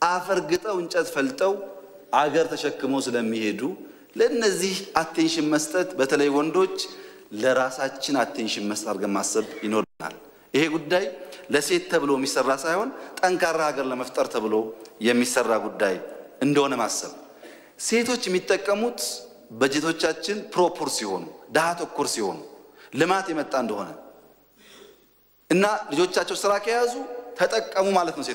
አፈር ግጠው እንጨት ፈልጠው አገር ተሸክመው ስለሚሄዱ ለነዚህ አቴንሽን መስጠት በተለይ ወንዶች ለራሳችን አቴንሽን መስጠት አድርገን ማሰብ ይኖርናል። ይሄ ጉዳይ ለሴት ተብሎ የሚሰራ ሳይሆን ጠንካራ ሀገር ለመፍጠር ተብሎ የሚሰራ ጉዳይ እንደሆነ ማሰብ። ሴቶች የሚጠቀሙት በጀቶቻችን ፕሮፖር ሲሆኑ ደሃ ተኮር ሲሆኑ ልማት የመጣ እንደሆነ እና ልጆቻቸው ስራ ከያዙ ተጠቀሙ ማለት ነው።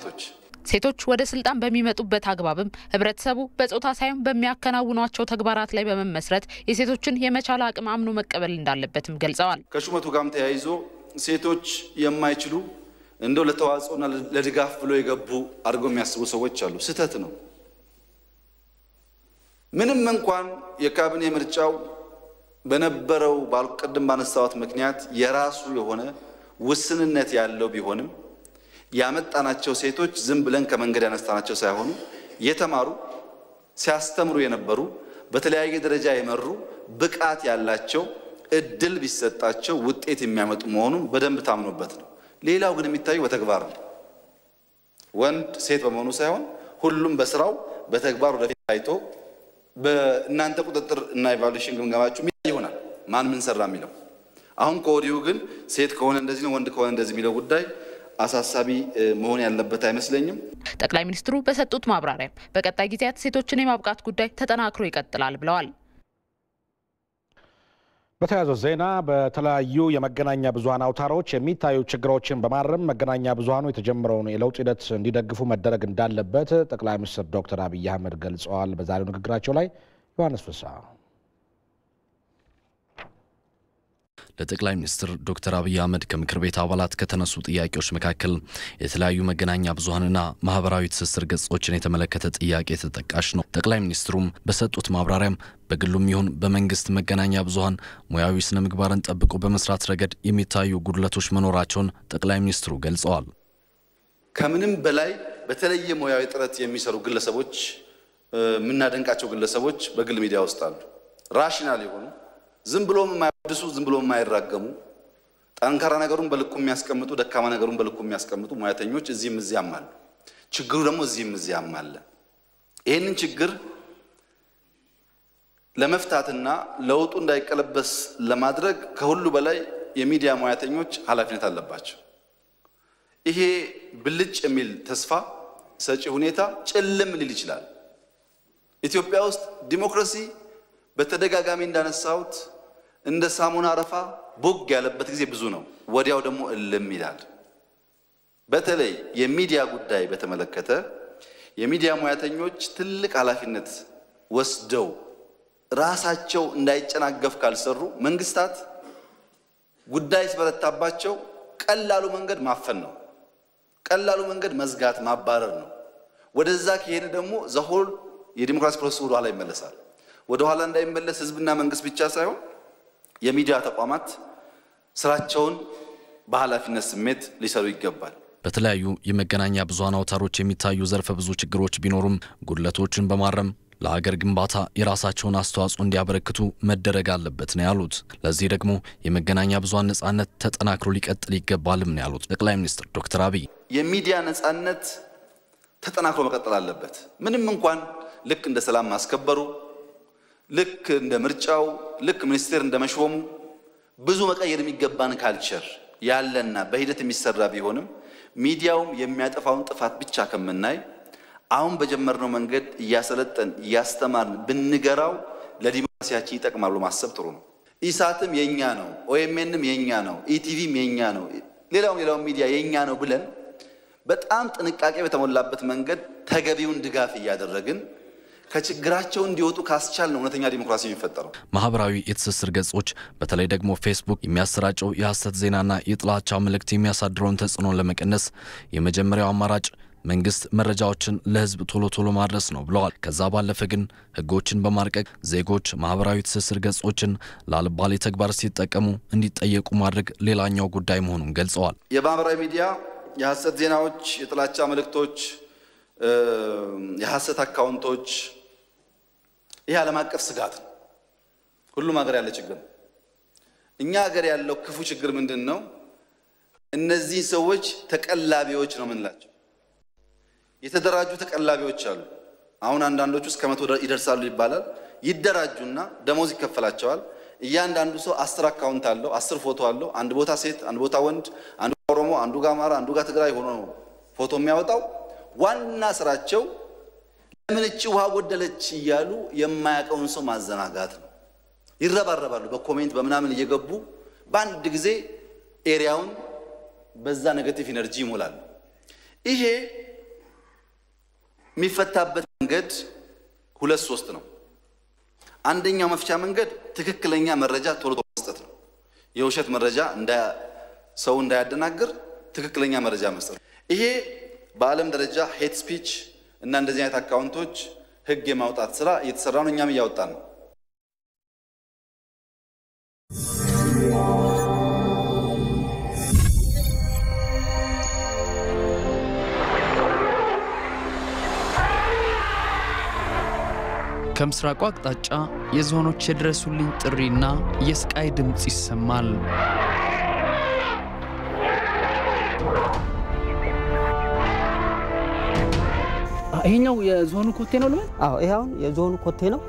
ሴቶች ወደ ስልጣን በሚመጡበት አግባብም ህብረተሰቡ በጾታ ሳይሆን በሚያከናውኗቸው ተግባራት ላይ በመመስረት የሴቶችን የመቻል አቅም አምኖ መቀበል እንዳለበትም ገልጸዋል። ከሹመቱ ጋርም ተያይዞ ሴቶች የማይችሉ እንደው ለተዋጽኦና ለድጋፍ ብሎ የገቡ አድርገው የሚያስቡ ሰዎች አሉ። ስህተት ነው። ምንም እንኳን የካቢኔ ምርጫው በነበረው ባልቀደም ባነሳሁት ምክንያት የራሱ የሆነ ውስንነት ያለው ቢሆንም ያመጣናቸው ሴቶች ዝም ብለን ከመንገድ ያነሳናቸው ሳይሆኑ የተማሩ ሲያስተምሩ የነበሩ በተለያየ ደረጃ የመሩ ብቃት ያላቸው እድል ቢሰጣቸው ውጤት የሚያመጡ መሆኑን በደንብ ታምኖበት ነው። ሌላው ግን የሚታየው በተግባር ነው። ወንድ ሴት በመሆኑ ሳይሆን ሁሉም በስራው በተግባር ወደፊት ታይቶ በእናንተ ቁጥጥር እና ኢቫሉዌሽን ግምገማችሁ ይሆናል ማን ምን ሰራ የሚለው። አሁን ከወዲሁ ግን ሴት ከሆነ እንደዚህ ነው ወንድ ከሆነ እንደዚህ የሚለው ጉዳይ አሳሳቢ መሆን ያለበት አይመስለኝም። ጠቅላይ ሚኒስትሩ በሰጡት ማብራሪያ በቀጣይ ጊዜያት ሴቶችን የማብቃት ጉዳይ ተጠናክሮ ይቀጥላል ብለዋል። በተያያዘ ዜና በተለያዩ የመገናኛ ብዙሃን አውታሮች የሚታዩ ችግሮችን በማረም መገናኛ ብዙሃኑ የተጀመረውን የለውጥ ሂደት እንዲደግፉ መደረግ እንዳለበት ጠቅላይ ሚኒስትር ዶክተር አብይ አህመድ ገልጸዋል። በዛሬው ንግግራቸው ላይ ዮሐንስ ፍሳ ለጠቅላይ ሚኒስትር ዶክተር አብይ አህመድ ከምክር ቤት አባላት ከተነሱ ጥያቄዎች መካከል የተለያዩ መገናኛ ብዙሃንና ማህበራዊ ትስስር ገጾችን የተመለከተ ጥያቄ ተጠቃሽ ነው። ጠቅላይ ሚኒስትሩም በሰጡት ማብራሪያም በግሉም ይሁን በመንግስት መገናኛ ብዙሃን ሙያዊ ስነ ምግባርን ጠብቆ በመስራት ረገድ የሚታዩ ጉድለቶች መኖራቸውን ጠቅላይ ሚኒስትሩ ገልጸዋል። ከምንም በላይ በተለየ ሙያዊ ጥረት የሚሰሩ ግለሰቦች ምናደንቃቸው ግለሰቦች በግል ሚዲያ ውስጥ አሉ። ራሽናል የሆኑ ዝም ብሎ የማይወድሱ ዝም ብሎ የማይራገሙ ጠንካራ ነገሩን በልኩ የሚያስቀምጡ ደካማ ነገሩን በልኩ የሚያስቀምጡ ሙያተኞች እዚህም እዚያም አሉ። ችግሩ ደግሞ እዚህም እዚያም አለ። ይሄንን ችግር ለመፍታትና ለውጡ እንዳይቀለበስ ለማድረግ ከሁሉ በላይ የሚዲያ ሙያተኞች ኃላፊነት አለባቸው። ይሄ ብልጭ የሚል ተስፋ ሰጪ ሁኔታ ጨለም ሊል ይችላል። ኢትዮጵያ ውስጥ ዲሞክራሲ በተደጋጋሚ እንዳነሳውት እንደ ሳሙና አረፋ ቦግ ያለበት ጊዜ ብዙ ነው። ወዲያው ደግሞ እልም ይላል። በተለይ የሚዲያ ጉዳይ በተመለከተ የሚዲያ ሙያተኞች ትልቅ ኃላፊነት ወስደው ራሳቸው እንዳይጨናገፍ ካልሰሩ መንግስታት ጉዳይ ሲበረታባቸው ቀላሉ መንገድ ማፈን ነው። ቀላሉ መንገድ መዝጋት ማባረር ነው። ወደዛ ከሄደ ደግሞ ዘሆል የዲሞክራሲ ፕሮሰስ ወደ ኋላ ይመለሳል። ወደ ኋላ እንዳይመለስ ህዝብና መንግስት ብቻ ሳይሆን የሚዲያ ተቋማት ስራቸውን በኃላፊነት ስሜት ሊሰሩ ይገባል። በተለያዩ የመገናኛ ብዙሃን አውታሮች የሚታዩ ዘርፈ ብዙ ችግሮች ቢኖሩም ጉድለቶችን በማረም ለሀገር ግንባታ የራሳቸውን አስተዋጽኦ እንዲያበረክቱ መደረግ አለበት ነው ያሉት። ለዚህ ደግሞ የመገናኛ ብዙሃን ነጻነት ተጠናክሮ ሊቀጥል ይገባልም ነው ያሉት ጠቅላይ ሚኒስትር ዶክተር አብይ። የሚዲያ ነጻነት ተጠናክሮ መቀጠል አለበት። ምንም እንኳን ልክ እንደ ሰላም ማስከበሩ ልክ እንደ ምርጫው ልክ ሚኒስቴር እንደመሾሙ ብዙ መቀየር የሚገባን ካልቸር ያለና በሂደት የሚሰራ ቢሆንም ሚዲያውም የሚያጠፋውን ጥፋት ብቻ ከመናይ አሁን በጀመርነው መንገድ እያሰለጠን እያስተማርን ብንገራው ለዲሞክራሲያችን ይጠቅማሉ ማሰብ ጥሩ ነው። ኢሳትም የኛ ነው፣ ኦኤምኤንም የኛ ነው፣ ኢቲቪም የኛ ነው፣ ሌላው ሚዲያ የኛ ነው ብለን በጣም ጥንቃቄ በተሞላበት መንገድ ተገቢውን ድጋፍ እያደረግን ከችግራቸው እንዲወጡ ካስቻልን እውነተኛ ዲሞክራሲ የሚፈጠረው። ማህበራዊ የትስስር ገጾች በተለይ ደግሞ ፌስቡክ የሚያሰራጨው የሐሰት ዜናና የጥላቻ መልእክት የሚያሳድረውን ተጽዕኖ ለመቀነስ የመጀመሪያው አማራጭ መንግስት መረጃዎችን ለህዝብ ቶሎ ማድረስ ነው ብለዋል። ከዛ ባለፈ ግን ህጎችን በማርቀቅ ዜጎች ማህበራዊ ትስስር ገጾችን ላልባሌ ተግባር ሲጠቀሙ እንዲጠየቁ ማድረግ ሌላኛው ጉዳይ መሆኑን ገልጸዋል። የማህበራዊ ሚዲያ የሐሰት ዜናዎች፣ የጥላቻ መልእክቶች፣ የሐሰት አካውንቶች ይሄ ዓለም አቀፍ ስጋት ነው። ሁሉም ሀገር ያለ ችግር ነው። እኛ ሀገር ያለው ክፉ ችግር ምንድነው? እነዚህ ሰዎች ተቀላቢዎች ነው የምንላቸው። የተደራጁ ተቀላቢዎች አሉ። አሁን አንዳንዶቹ እስከ 100 ይደርሳሉ ይባላል። ይደራጁና ደሞዝ ይከፈላቸዋል። እያንዳንዱ ሰው 10 አካውንት አለው፣ 10 ፎቶ አለው። አንድ ቦታ ሴት፣ አንድ ቦታ ወንድ፣ አንዱ ኦሮሞ፣ አንዱ ጋር አማራ፣ አንዱ ጋር ትግራይ ሆኖ ነው ፎቶ የሚያወጣው። ዋና ስራቸው ለምን እቺ ውሃ ጎደለች እያሉ የማያውቀውን ሰው ማዘናጋት ነው። ይረባረባሉ በኮሜንት በመናምን እየገቡ በአንድ ጊዜ ኤሪያውን በዛ ኔጌቲቭ ኢነርጂ ይሞላሉ። ይሄ የሚፈታበት መንገድ 2-3 ነው። አንደኛው መፍቻ መንገድ ትክክለኛ መረጃ ቶሎ መስጠት ነው። የውሸት መረጃ ሰው እንዳያደናግር ትክክለኛ መረጃ መስጠት። ይሄ በዓለም ደረጃ ሄት ስፒች እና እንደዚህ አይነት አካውንቶች ህግ የማውጣት ስራ እየተሰራ ነው። እኛም እያወጣን ነው። ከምስራቁ አቅጣጫ የዝሆኖች የድረሱልኝ ጥሪና የስቃይ ድምጽ ይሰማል። ይሄኛው የዝሆኑ ኮቴ ነው ልበል? አዎ ይሄው የዝሆኑ ኮቴ ነው።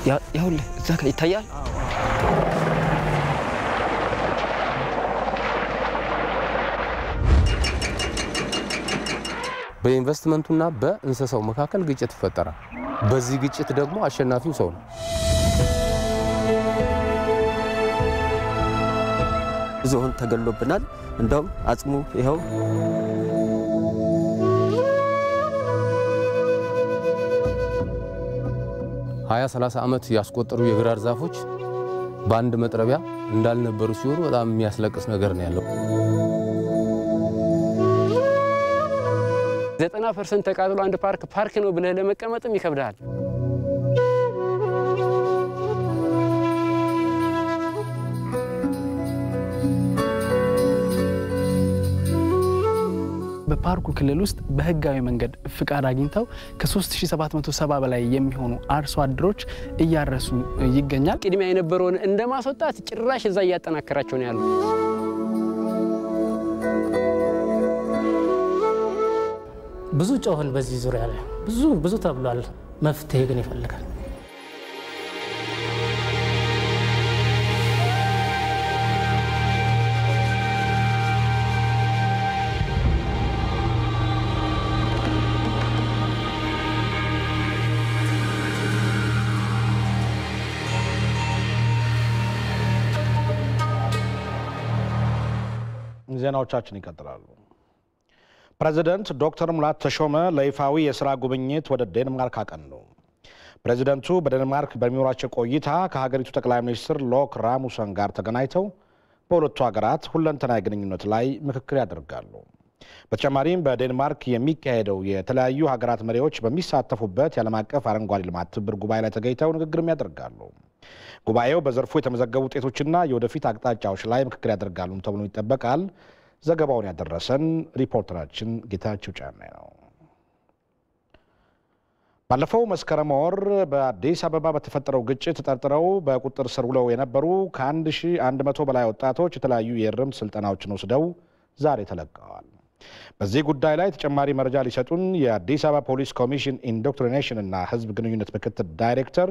ያው እዛ ጋር ይታያል። በኢንቨስትመንቱና በእንስሳው መካከል ግጭት ይፈጠራል። በዚህ ግጭት ደግሞ አሸናፊው ሰው ነው። ዝሆን ተገሎብናል። እንደውም አጽሙ ይሄው ሀያ 30 ዓመት ያስቆጠሩ የግራር ዛፎች በአንድ መጥረቢያ እንዳልነበሩ ሲሆኑ በጣም የሚያስለቅስ ነገር ነው ያለው። 90% ተቃጥሎ አንድ ፓርክ ነው ብለህ ለመቀመጥም ይከብዳል። በፓርኩ ክልል ውስጥ በህጋዊ መንገድ ፍቃድ አግኝተው ከ3770 በላይ የሚሆኑ አርሶ አደሮች እያረሱ ይገኛል። ቅድሚያ የነበረውን እንደማስወጣት ጭራሽ እዛ እያጠናከራቸው ነው ያለው። ብዙ ጮህን በዚህ ዙሪያ ላይ ብዙ ተብሏል። መፍትሄ ግን ይፈልጋል። ዜናዎቻችን ይቀጥላሉ። ፕሬዝዳንት ዶክተር ሙላቱ ተሾመ ለይፋዊ የሥራ ጉብኝት ወደ ዴንማርክ አቀኑ። ፕሬዝዳንቱ በዴንማርክ በሚኖራቸው ቆይታ ከሀገሪቱ ጠቅላይ ሚኒስትር ሎክ ራሙሰን ጋር ተገናኝተው በሁለቱ ሀገራት ሁለንተናዊ ግንኙነት ላይ ምክክር ያደርጋሉ። በተጨማሪም በዴንማርክ የሚካሄደው የተለያዩ ሀገራት መሪዎች በሚሳተፉበት የዓለም አቀፍ አረንጓዴ ልማት ትብብር ጉባኤ ላይ ተገኝተው ንግግርም ያደርጋሉ። ጉባኤው በዘርፉ የተመዘገቡ ውጤቶችና የወደፊት አቅጣጫዎች ላይ ምክክር ያደርጋሉ ተብሎ ይጠበቃል። ዘገባውን ያደረሰን ሪፖርተራችን ጌታቸው ጫኔ ነው። ባለፈው መስከረም ወር በአዲስ አበባ በተፈጠረው ግጭት ተጠርጥረው በቁጥጥር ስር ውለው የነበሩ ከ1100 በላይ ወጣቶች የተለያዩ የእርምት ስልጠናዎችን ወስደው ዛሬ ተለቀዋል። በዚህ ጉዳይ ላይ ተጨማሪ መረጃ ሊሰጡን የአዲስ አበባ ፖሊስ ኮሚሽን ኢንዶክትሪኔሽን እና ሕዝብ ግንኙነት ምክትል ዳይሬክተር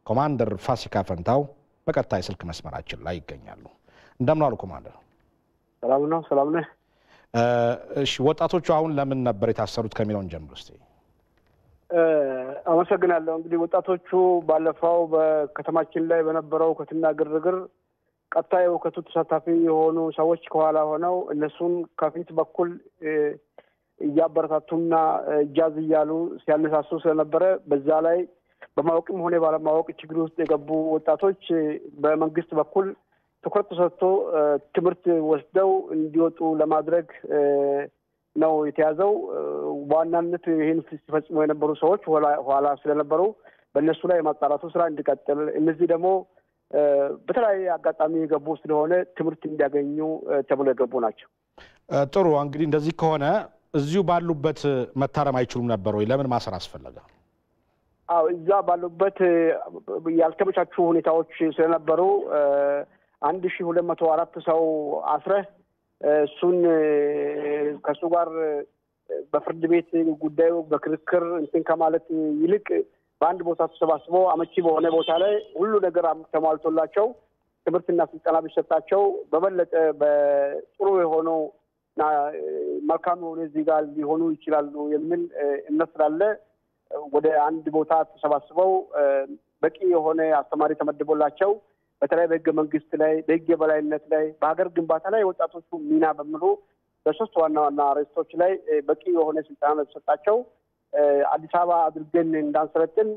ኮማንደር ፋሲካ ፈንታው በቀጥታ የስልክ መስመራችን ላይ ይገኛሉ። እንደምን ዋሉ ኮማንደር? ሰላም ነው። ሰላም ነህ? እሺ፣ ወጣቶቹ አሁን ለምን ነበር የታሰሩት ከሚለውን ጀምሮ እስቲ። አመሰግናለሁ። እንግዲህ ወጣቶቹ ባለፈው በከተማችን ላይ በነበረው ሁከትና ግርግር ቀጥታ የሁከቱ ተሳታፊ የሆኑ ሰዎች ከኋላ ሆነው እነሱን ከፊት በኩል እያበረታቱና እጃዝ እያሉ ሲያነሳሱ ስለነበረ በዛ ላይ በማወቅም ሆነ ባለማወቅ ችግር ውስጥ የገቡ ወጣቶች በመንግስት በኩል ትኩረት ተሰጥቶ ትምህርት ወስደው እንዲወጡ ለማድረግ ነው የተያዘው። በዋናነት ይህን ሲፈጽሙ የነበሩ ሰዎች ኋላ ስለነበሩ በእነሱ ላይ የማጣራቱ ስራ እንዲቀጥል፣ እነዚህ ደግሞ በተለያየ አጋጣሚ የገቡ ስለሆነ ትምህርት እንዲያገኙ ተብሎ የገቡ ናቸው። ጥሩ። እንግዲህ እንደዚህ ከሆነ እዚሁ ባሉበት መታረም አይችሉም ነበር ወይ? ለምን ማሰር አስፈለገ? አዎ፣ እዛ ባሉበት ያልተመቻቹ ሁኔታዎች ስለነበሩ 1204 ሰው አስረህ እሱን ከሱ ጋር በፍርድ ቤት ጉዳዩ በክርክር እንትን ከማለት ይልቅ በአንድ ቦታ ተሰባስቦ አመቺ በሆነ ቦታ ላይ ሁሉ ነገር ተሟልቶላቸው ትምህርትና ስልጠና ቢሰጣቸው በበለጠ በጥሩ የሆነው እና መልካም የሆነ እዚህ ጋር ሊሆኑ ይችላሉ የሚል እምነት ስላለ ወደ አንድ ቦታ ተሰባስበው በቂ የሆነ አስተማሪ ተመድቦላቸው በተለይ በህገ መንግስት ላይ በህግ የበላይነት ላይ በሀገር ግንባታ ላይ ወጣቶቹ ሚና በሚሉ በሶስት ዋና ዋና ርዕሶች ላይ በቂ የሆነ ስልጠና ተሰጣቸው። አዲስ አበባ አድርገን እንዳንሰለጥን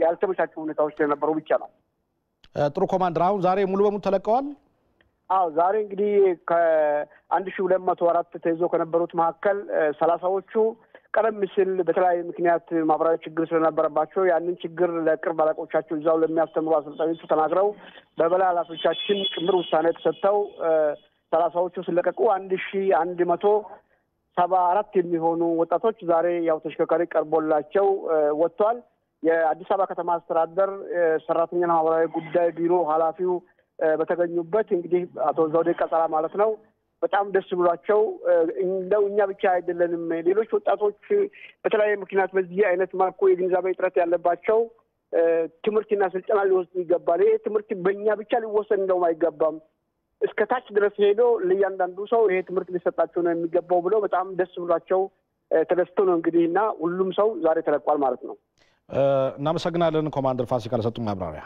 ያልተመቻቹ ሁኔታዎች ስለነበሩ ብቻ ነው። ጥሩ ኮማንደር፣ አሁን ዛሬ ሙሉ በሙሉ ተለቀዋል? አዎ፣ ዛሬ እንግዲህ ከ1204 ተይዞ ከነበሩት መካከል 30ዎቹ ቀደም ሲል በተለያየ ምክንያት ማህበራዊ ችግር ስለነበረባቸው ያንን ችግር ለቅርብ አለቆቻቸው እዛው ለሚያስተምሩ አሰልጣኞቹ ተናግረው በበላይ ኃላፊዎቻችን ጭምር ውሳኔ ተሰጥተው 30ዎቹ ሲለቀቁ 1174 የሚሆኑ ወጣቶች ዛሬ ያው ተሽከርካሪ ቀርቦላቸው ወጥቷል። የአዲስ አበባ ከተማ አስተዳደር ሰራተኛና ማህበራዊ ጉዳይ ቢሮ ኃላፊው በተገኙበት እንግዲህ አቶ ዘውዴ ቀጸላ ማለት ነው በጣም ደስ ብሏቸው እንደው እኛ ብቻ አይደለንም ሌሎች ወጣቶች በተለያየ ምክንያት በዚህ አይነት መልኩ የግንዛቤ እጥረት ያለባቸው ትምህርትና ስልጠና ሊወስዱ ይገባል። ይሄ ትምህርት በእኛ ብቻ ሊወሰድ እንደውም አይገባም፣ እስከ ታች ድረስ ሄዶ ለእያንዳንዱ ሰው ይሄ ትምህርት ሊሰጣቸው ነው የሚገባው ብለው በጣም ደስ ብሏቸው ተደስቶ ነው እንግዲህ እና ሁሉም ሰው ዛሬ ተለቋል ማለት ነው። እናመሰግናለን ኮማንደር ፋሲካ ለሰጡን ማብራሪያ።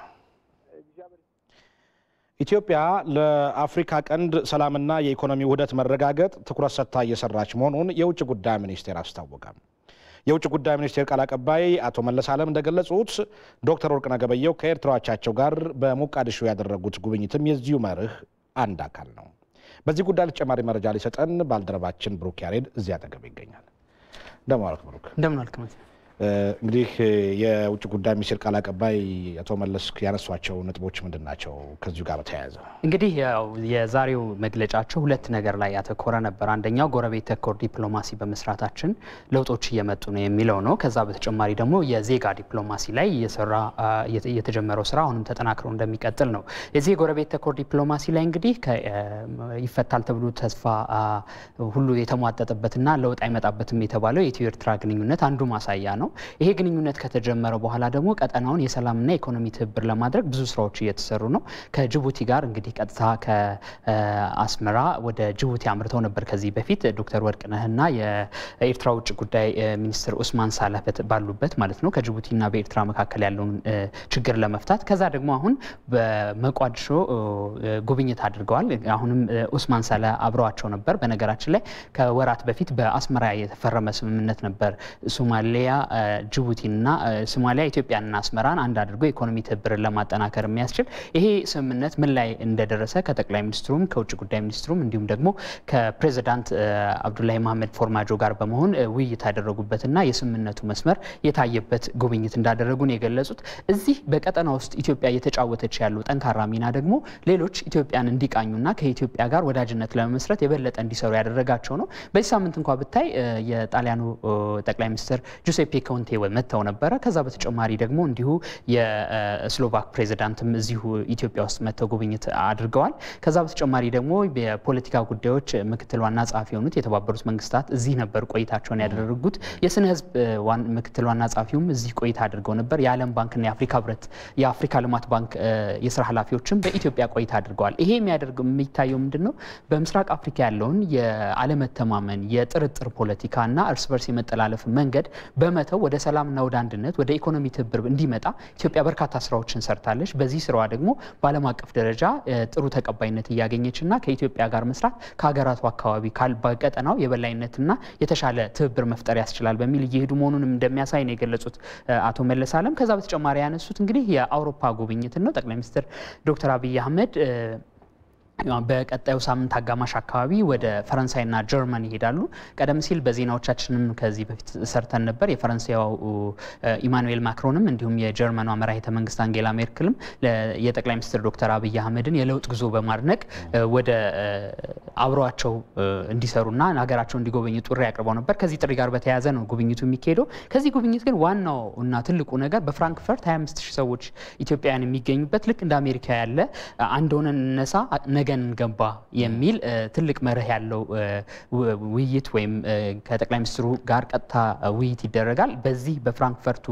ኢትዮጵያ ለአፍሪካ ቀንድ ሰላምና የኢኮኖሚ ውህደት መረጋገጥ ትኩረት ሰጥታ እየሰራች መሆኑን የውጭ ጉዳይ ሚኒስቴር አስታወቀ። የውጭ ጉዳይ ሚኒስቴር ቃል አቀባይ አቶ መለስ ዓለም እንደገለጹት ዶክተር ወርቅነህ ገበየሁ ከኤርትራ አቻቸው ጋር በሞቃዲሾ ያደረጉት ጉብኝትም የዚሁ መርህ አንድ አካል ነው። በዚህ ጉዳይ ተጨማሪ መረጃ ሊሰጠን ባልደረባችን ብሩክ ያሬድ እዚያ አጠገብ ይገኛል። እንደምን ዋልክ ብሩክ? እንደምን ዋልክ? እንግዲህ የውጭ ጉዳይ ሚኒስቴር ቃል አቀባይ አቶ መለስ ያነሷቸው ነጥቦች ምንድን ናቸው? ከዚሁ ጋር በተያያዘ እንግዲህ ያው የዛሬው መግለጫቸው ሁለት ነገር ላይ ያተኮረ ነበር። አንደኛው ጎረቤት ተኮር ዲፕሎማሲ በመስራታችን ለውጦች እየመጡ ነው የሚለው ነው። ከዛ በተጨማሪ ደግሞ የዜጋ ዲፕሎማሲ ላይ የተጀመረው ስራ አሁንም ተጠናክሮ እንደሚቀጥል ነው። የዚህ ጎረቤት ተኮር ዲፕሎማሲ ላይ እንግዲህ ይፈታል ተብሎ ተስፋ ሁሉ የተሟጠጠበትና ለውጥ አይመጣበትም የተባለው የኢትዮ ኤርትራ ግንኙነት አንዱ ማሳያ ነው። ይሄ ግንኙነት ከተጀመረ በኋላ ደግሞ ቀጠናውን የሰላምና የኢኮኖሚ ትብብር ለማድረግ ብዙ ስራዎች እየተሰሩ ነው። ከጅቡቲ ጋር እንግዲህ ቀጥታ ከአስመራ ወደ ጅቡቲ አምርተው ነበር ከዚህ በፊት ዶክተር ወርቅነህና የኤርትራ ውጭ ጉዳይ ሚኒስትር ኡስማን ሳላህ ባሉበት ማለት ነው፣ ከጅቡቲና በኤርትራ መካከል ያለውን ችግር ለመፍታት። ከዛ ደግሞ አሁን በሞቃዲሾ ጉብኝት አድርገዋል። አሁንም ኡስማን ሳላህ አብረዋቸው ነበር። በነገራችን ላይ ከወራት በፊት በአስመራ የተፈረመ ስምምነት ነበር ሶማሊያ ጅቡቲና ሶማሊያ ኢትዮጵያንና አስመራን አንድ አድርጎ ኢኮኖሚ ትብብርን ለማጠናከር የሚያስችል ይሄ ስምምነት ምን ላይ እንደደረሰ ከጠቅላይ ሚኒስትሩም ከውጭ ጉዳይ ሚኒስትሩም እንዲሁም ደግሞ ከፕሬዚዳንት አብዱላሂ መሐመድ ፎርማጆ ጋር በመሆን ውይይት ያደረጉበትና የስምምነቱ መስመር የታየበት ጉብኝት እንዳደረጉ ነው የገለጹት። እዚህ በቀጠና ውስጥ ኢትዮጵያ እየተጫወተች ያለው ጠንካራ ሚና ደግሞ ሌሎች ኢትዮጵያን እንዲቃኙና ከኢትዮጵያ ጋር ወዳጅነት ለመመስረት የበለጠ እንዲሰሩ ያደረጋቸው ነው። በዚህ ሳምንት እንኳን ብታይ የጣሊያኑ ጠቅላይ ሚኒስትር ጁሴፔ ኮንቴ መጥተው ነበረ። ከዛ በተጨማሪ ደግሞ እንዲሁ የስሎቫክ ፕሬዚዳንትም እዚሁ ኢትዮጵያ ውስጥ መጥተው ጉብኝት አድርገዋል። ከዛ በተጨማሪ ደግሞ የፖለቲካ ጉዳዮች ምክትል ዋና ጸሐፊ የሆኑት የተባበሩት መንግስታት እዚህ ነበር ቆይታቸውን ያደረጉት። የስነ ህዝብ ምክትል ዋና ጸሐፊውም እዚህ ቆይታ አድርገው ነበር። የዓለም ባንክና የአፍሪካ ህብረት የአፍሪካ ልማት ባንክ የስራ ኃላፊዎችም በኢትዮጵያ ቆይታ አድርገዋል። ይሄ የሚታየው ምንድነው? በምስራቅ አፍሪካ ያለውን የአለመተማመን የጥርጥር ፖለቲካና እርስ በርስ የመጠላለፍ መንገድ በመተው ወደ ሰላምና ወደ አንድነት ወደ ኢኮኖሚ ትብብር እንዲመጣ ኢትዮጵያ በርካታ ስራዎችን ሰርታለች። በዚህ ስራዋ ደግሞ በዓለም አቀፍ ደረጃ ጥሩ ተቀባይነት እያገኘችና ከኢትዮጵያ ጋር መስራት ከሀገራቱ አካባቢ በቀጠናው የበላይነትና የተሻለ ትብብር መፍጠር ያስችላል በሚል እየሄዱ መሆኑንም እንደሚያሳይ ነው የገለጹት አቶ መለስ አለም። ከዛ በተጨማሪ ያነሱት እንግዲህ የአውሮፓ ጉብኝትን ነው። ጠቅላይ ሚኒስትር ዶክተር አብይ አህመድ በቀጣዩ ሳምንት አጋማሽ አካባቢ ወደ ፈረንሳይና ጀርመን ይሄዳሉ። ቀደም ሲል በዜናዎቻችንም ከዚህ በፊት ሰርተን ነበር። የፈረንሳዩ ኢማኑኤል ማክሮንም እንዲሁም የጀርመኗ መራሄተ መንግስት አንጌላ ሜርክልም የጠቅላይ ሚኒስትር ዶክተር አብይ አህመድን የለውጥ ጉዞ በማድነቅ ወደ አብሯቸው እንዲሰሩና ሀገራቸው እንዲጎበኙ ጥሪ አቅርበው ነበር። ከዚህ ጥሪ ጋር በተያያዘ ነው ጉብኝቱ የሚካሄደው። ከዚህ ጉብኝት ግን ዋናው እና ትልቁ ነገር በፍራንክፈርት 25000 ሰዎች ኢትዮጵያውያን የሚገኙበት ልክ እንደ አሜሪካ ያለ አንድ ሆነን እንነሳ ነገን ገንባ የሚል ትልቅ መርህ ያለው ውይይት ወይም ከጠቅላይ ሚኒስትሩ ጋር ቀጥታ ውይይት ይደረጋል። በዚህ በፍራንክፈርቱ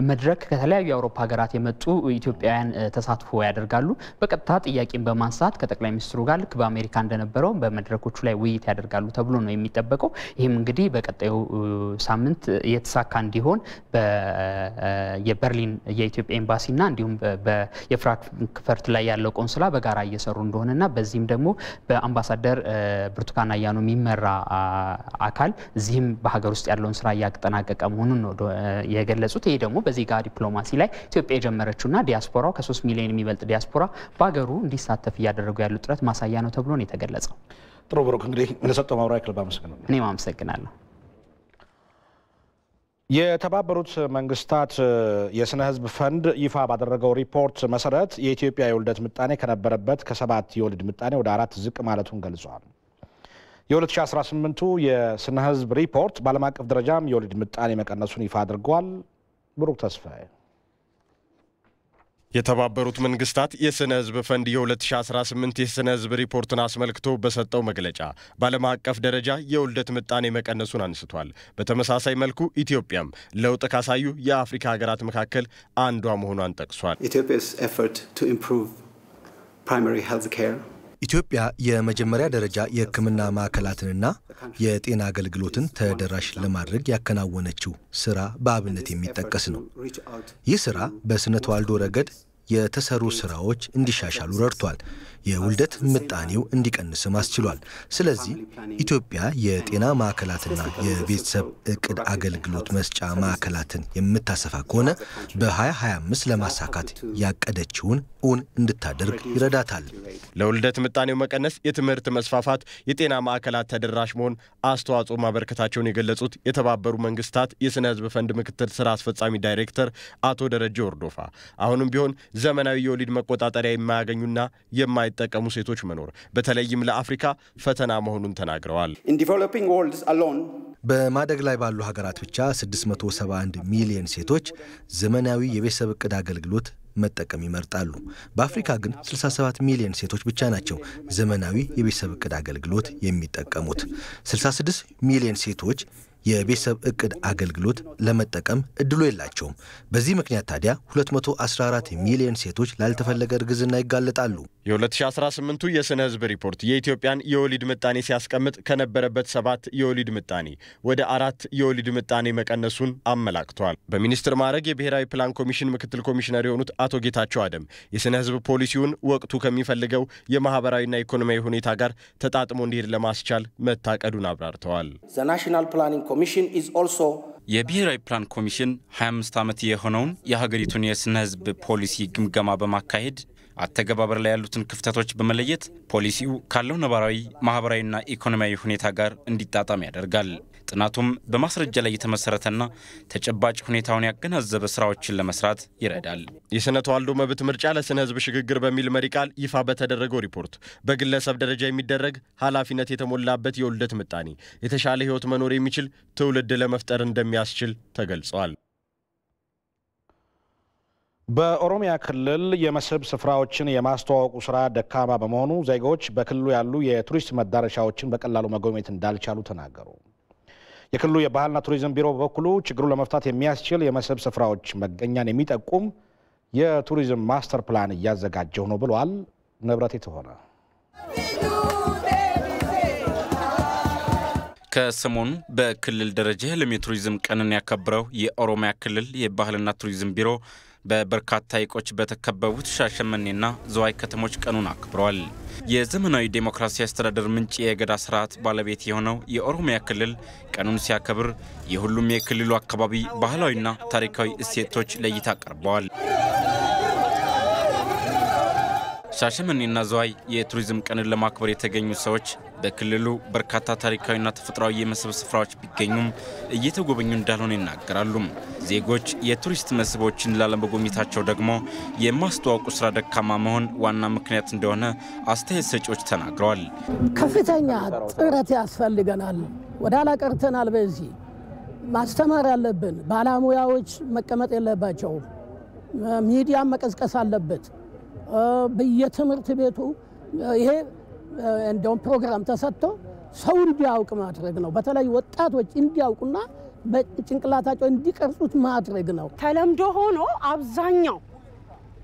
መድረክ ከተለያዩ የአውሮፓ ሀገራት የመጡ ኢትዮጵያውያን ተሳትፎ ያደርጋሉ። በቀጥታ ጥያቄን በማንሳት ከጠቅላይ ሚኒስትሩ ጋር ልክ በአሜሪካ እንደነበረው በመድረኮቹ ላይ ውይይት ያደርጋሉ ተብሎ ነው የሚጠበቀው። ይህም እንግዲህ በቀጣዩ ሳምንት የተሳካ እንዲሆን የበርሊን የኢትዮጵያ ኤምባሲና እንዲሁም የፍራንክፈርት ላይ ያለው ቆንስላ በጋራ እየሰሩ እንደሆነና በዚህም ደግሞ በአምባሳደር ብርቱካን አያኖ የሚመራ አካል እዚህም በሀገር ውስጥ ያለውን ስራ እያጠናቀቀ መሆኑን ነው የገለጹት። ይሄ ደግሞ በዚህ ጋር ዲፕሎማሲ ላይ ኢትዮጵያ የጀመረችውና ዲያስፖራው ከ3 ሚሊዮን የሚበልጥ ዲያስፖራ በሀገሩ እንዲሳተፍ እያደረጉ ያሉ ጥረት ማሳያ ነው ተብሎ ነው የተገለጸው። ጥሩ ብሩክ፣ እንግዲህ ለሰጠው ማብራሪያ ክለብ አመሰግናለሁ። እኔም አመሰግናለሁ። የተባበሩት መንግስታት የስነ ህዝብ ፈንድ ይፋ ባደረገው ሪፖርት መሰረት የኢትዮጵያ የውልደት ምጣኔ ከነበረበት ከ7 የወሊድ ምጣኔ ወደ 4 ዝቅ ማለቱን ገልጿል። የ2018ቱ የስነ ህዝብ ሪፖርት በዓለም አቀፍ ደረጃም የወሊድ ምጣኔ መቀነሱን ይፋ አድርጓል። ብሩክ ተስፋዬ። የተባበሩት መንግስታት የስነ ህዝብ ፈንድ የ2018 የስነ ህዝብ ሪፖርትን አስመልክቶ በሰጠው መግለጫ በዓለም አቀፍ ደረጃ የውልደት ምጣኔ መቀነሱን አንስቷል። በተመሳሳይ መልኩ ኢትዮጵያም ለውጥ ካሳዩ የአፍሪካ ሀገራት መካከል አንዷ መሆኗን ጠቅሷል። ኢትዮጵያ የመጀመሪያ ደረጃ የሕክምና ማዕከላትንና የጤና አገልግሎትን ተደራሽ ለማድረግ ያከናወነችው ስራ በአብነት የሚጠቀስ ነው። ይህ ስራ በስነ ተዋልዶ ረገድ የተሰሩ ስራዎች እንዲሻሻሉ ረድቷል። የውልደት ምጣኔው እንዲቀንስም አስችሏል። ስለዚህ ኢትዮጵያ የጤና ማዕከላትና የቤተሰብ እቅድ አገልግሎት መስጫ ማዕከላትን የምታሰፋ ከሆነ በ2025 ለማሳካት ያቀደችውን እውን እንድታደርግ ይረዳታል። ለውልደት ምጣኔው መቀነስ የትምህርት መስፋፋት፣ የጤና ማዕከላት ተደራሽ መሆን አስተዋጽኦ ማበርከታቸውን የገለጹት የተባበሩ መንግስታት የስነ ህዝብ ፈንድ ምክትል ስራ አስፈጻሚ ዳይሬክተር አቶ ደረጀ ወርዶፋ አሁንም ቢሆን ዘመናዊ የወሊድ መቆጣጠሪያ የማያገኙና የማይጠቀሙ ሴቶች መኖር በተለይም ለአፍሪካ ፈተና መሆኑን ተናግረዋል። በማደግ ላይ ባሉ ሀገራት ብቻ 671 ሚሊዮን ሴቶች ዘመናዊ የቤተሰብ እቅድ አገልግሎት መጠቀም ይመርጣሉ። በአፍሪካ ግን 67 ሚሊዮን ሴቶች ብቻ ናቸው ዘመናዊ የቤተሰብ እቅድ አገልግሎት የሚጠቀሙት። 66 ሚሊዮን ሴቶች የቤተሰብ እቅድ አገልግሎት ለመጠቀም እድሉ የላቸውም። በዚህ ምክንያት ታዲያ 214 ሚሊዮን ሴቶች ላልተፈለገ እርግዝና ይጋለጣሉ። የ2018ቱ የስነ ህዝብ ሪፖርት የኢትዮጵያን የወሊድ ምጣኔ ሲያስቀምጥ ከነበረበት 7 የወሊድ ምጣኔ ወደ 4 የወሊድ ምጣኔ መቀነሱን አመላክቷል። በሚኒስትር ማዕረግ የብሔራዊ ፕላን ኮሚሽን ምክትል ኮሚሽነር የሆኑት አቶ ጌታቸው አደም የስነ ህዝብ ፖሊሲውን ወቅቱ ከሚፈልገው የማህበራዊና ኢኮኖሚያዊ ሁኔታ ጋር ተጣጥሞ እንዲሄድ ለማስቻል መታቀዱን አብራርተዋል። የብሔራዊ ፕላን ኮሚሽን 25 ዓመት የሆነውን የሀገሪቱን የስነ ህዝብ ፖሊሲ ግምገማ በማካሄድ አተገባበር ላይ ያሉትን ክፍተቶች በመለየት ፖሊሲው ካለው ነባራዊ ማህበራዊና ኢኮኖሚያዊ ሁኔታ ጋር እንዲጣጣም ያደርጋል። ጥናቱም በማስረጃ ላይ የተመሰረተና ተጨባጭ ሁኔታውን ያገናዘበ ስራዎችን ለመስራት ይረዳል። የስነ ተዋልዶ መብት ምርጫ ለስነ ህዝብ ሽግግር በሚል መሪ ቃል ይፋ በተደረገው ሪፖርት በግለሰብ ደረጃ የሚደረግ ኃላፊነት የተሞላበት የውልደት ምጣኔ የተሻለ ህይወት መኖር የሚችል ትውልድ ለመፍጠር እንደሚያስችል ተገልጿል። በኦሮሚያ ክልል የመስህብ ስፍራዎችን የማስተዋወቁ ስራ ደካማ በመሆኑ ዜጎች በክልሉ ያሉ የቱሪስት መዳረሻዎችን በቀላሉ መጎብኘት እንዳልቻሉ ተናገሩ። የክልሉ የባህልና ቱሪዝም ቢሮ በበኩሉ ችግሩን ለመፍታት የሚያስችል የመስህብ ስፍራዎች መገኛን የሚጠቁም የቱሪዝም ማስተር ፕላን እያዘጋጀው ነው ብሏል። ንብረት የተሆነ ከሰሞኑ በክልል ደረጃ ለቱሪዝም ቀንን ያከበረው የኦሮሚያ ክልል የባህልና ቱሪዝም ቢሮ በበርካታ ሐይቆች በተከበቡት ሻሸመኔና ዝዋይ ከተሞች ቀኑን አክብረዋል። የዘመናዊ ዴሞክራሲ አስተዳደር ምንጭ የገዳ ስርዓት ባለቤት የሆነው የኦሮሚያ ክልል ቀኑን ሲያከብር የሁሉም የክልሉ አካባቢ ባህላዊና ታሪካዊ እሴቶች ለእይታ ቀርበዋል። ሻሸመኔና ዝዋይ የቱሪዝም ቀንን ለማክበር የተገኙ ሰዎች በክልሉ በርካታ ታሪካዊና ተፈጥሯዊ የመስህብ ስፍራዎች ቢገኙም እየተጎበኙ እንዳልሆነ ይናገራሉ። ዜጎች የቱሪስት መስህቦችን ላለመጎብኘታቸው ደግሞ የማስተዋወቁ ስራ ደካማ መሆን ዋና ምክንያት እንደሆነ አስተያየት ሰጪዎች ተናግረዋል። ከፍተኛ ጥረት ያስፈልገናል። ወደ ኋላ ቀርተናል። በዚህ ማስተማር ያለብን ባለሙያዎች መቀመጥ የለባቸውም። ሚዲያ መቀስቀስ አለበት። በየትምህርት ቤቱ ይሄ እንደውም ፕሮግራም ተሰጥቶ ሰው እንዲያውቅ ማድረግ ነው። በተለይ ወጣቶች እንዲያውቁና በጭንቅላታቸው እንዲቀርጹት ማድረግ ነው። ተለምዶ ሆኖ አብዛኛው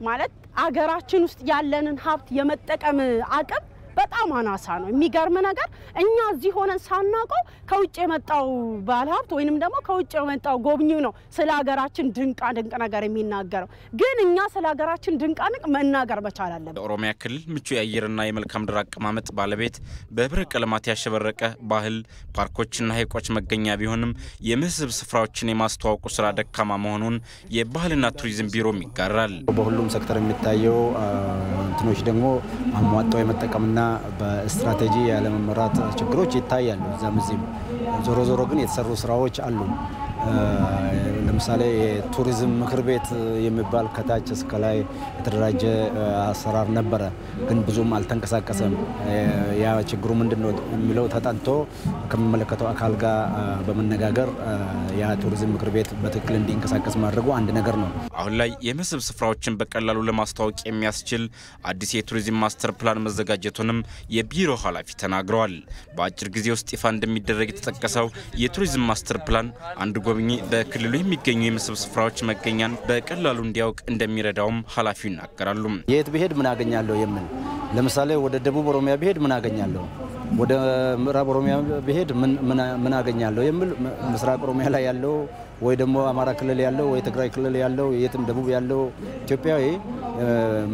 ማለት አገራችን ውስጥ ያለንን ሀብት የመጠቀም አቅም በጣም አናሳ ነው። የሚገርም ነገር እኛ እዚህ ሆነን ሳናውቀው ከውጭ የመጣው ባለሀብት ወይንም ደግሞ ከውጭ የመጣው ጎብኚው ነው ስለ ሀገራችን ድንቅ ነገር የሚናገረው። ግን እኛ ስለ ሀገራችን ድንቅ መናገር መቻል አለብን። የኦሮሚያ ክልል ምቹ የአየርና የመልካም ምድር አቀማመጥ ባለቤት በህብረ ቀለማት ያሸበረቀ ባህል ፓርኮችና ሐይቆች መገኛ ቢሆንም የመስህብ ስፍራዎችን የማስተዋወቁ ስራ ደካማ መሆኑን የባህልና ቱሪዝም ቢሮም ይጋራል። በሁሉም ሴክተር የሚታየው እንትኖች ደግሞ አሟጣው የመጠቀምና በስትራቴጂ ያለመመራት ችግሮች ይታያሉ። እዛም ዞሮ ግን የተሰሩ ስራዎች አሉ። ለምሳሌ የቱሪዝም ምክር ቤት የሚባል ከታች እስከ ላይ የተደራጀ አሰራር ነበረ፣ ግን ብዙም አልተንቀሳቀሰም። ያ ችግሩ ምንድነው የሚለው ተጣንቶ ከሚመለከተው አካል ጋር በመነጋገር ያ ቱሪዝም ምክር ቤት በትክክል እንዲንቀሳቀስ ማድረጉ አንድ ነገር ነው። አሁን ላይ የመስህብ ስፍራዎችን በቀላሉ ለማስተዋወቅ የሚያስችል አዲስ የቱሪዝም ማስተር ፕላን መዘጋጀቱንም የቢሮ ኃላፊ ተናግረዋል። በአጭር ጊዜ ውስጥ ይፋ እንደሚደረግ የተጠቀሰው የቱሪዝም ማስተር ፕላን አንድ ጎብኚ በክልሉ የሚገኙ የመስህብ ስፍራዎች መገኛን በቀላሉ እንዲያውቅ እንደሚረዳውም ኃላፊው ይናገራሉ። የት ብሄድ ምን አገኛለሁ የሚል ለምሳሌ ወደ ደቡብ ኦሮሚያ ብሄድ ምን አገኛለሁ፣ ወደ ምዕራብ ኦሮሚያ ብሄድ ምን አገኛለሁ የሚል ምስራቅ ኦሮሚያ ላይ ያለው ወይ ደግሞ አማራ ክልል ያለው ወይ ትግራይ ክልል ያለው የትም ደቡብ ያለው ኢትዮጵያዊ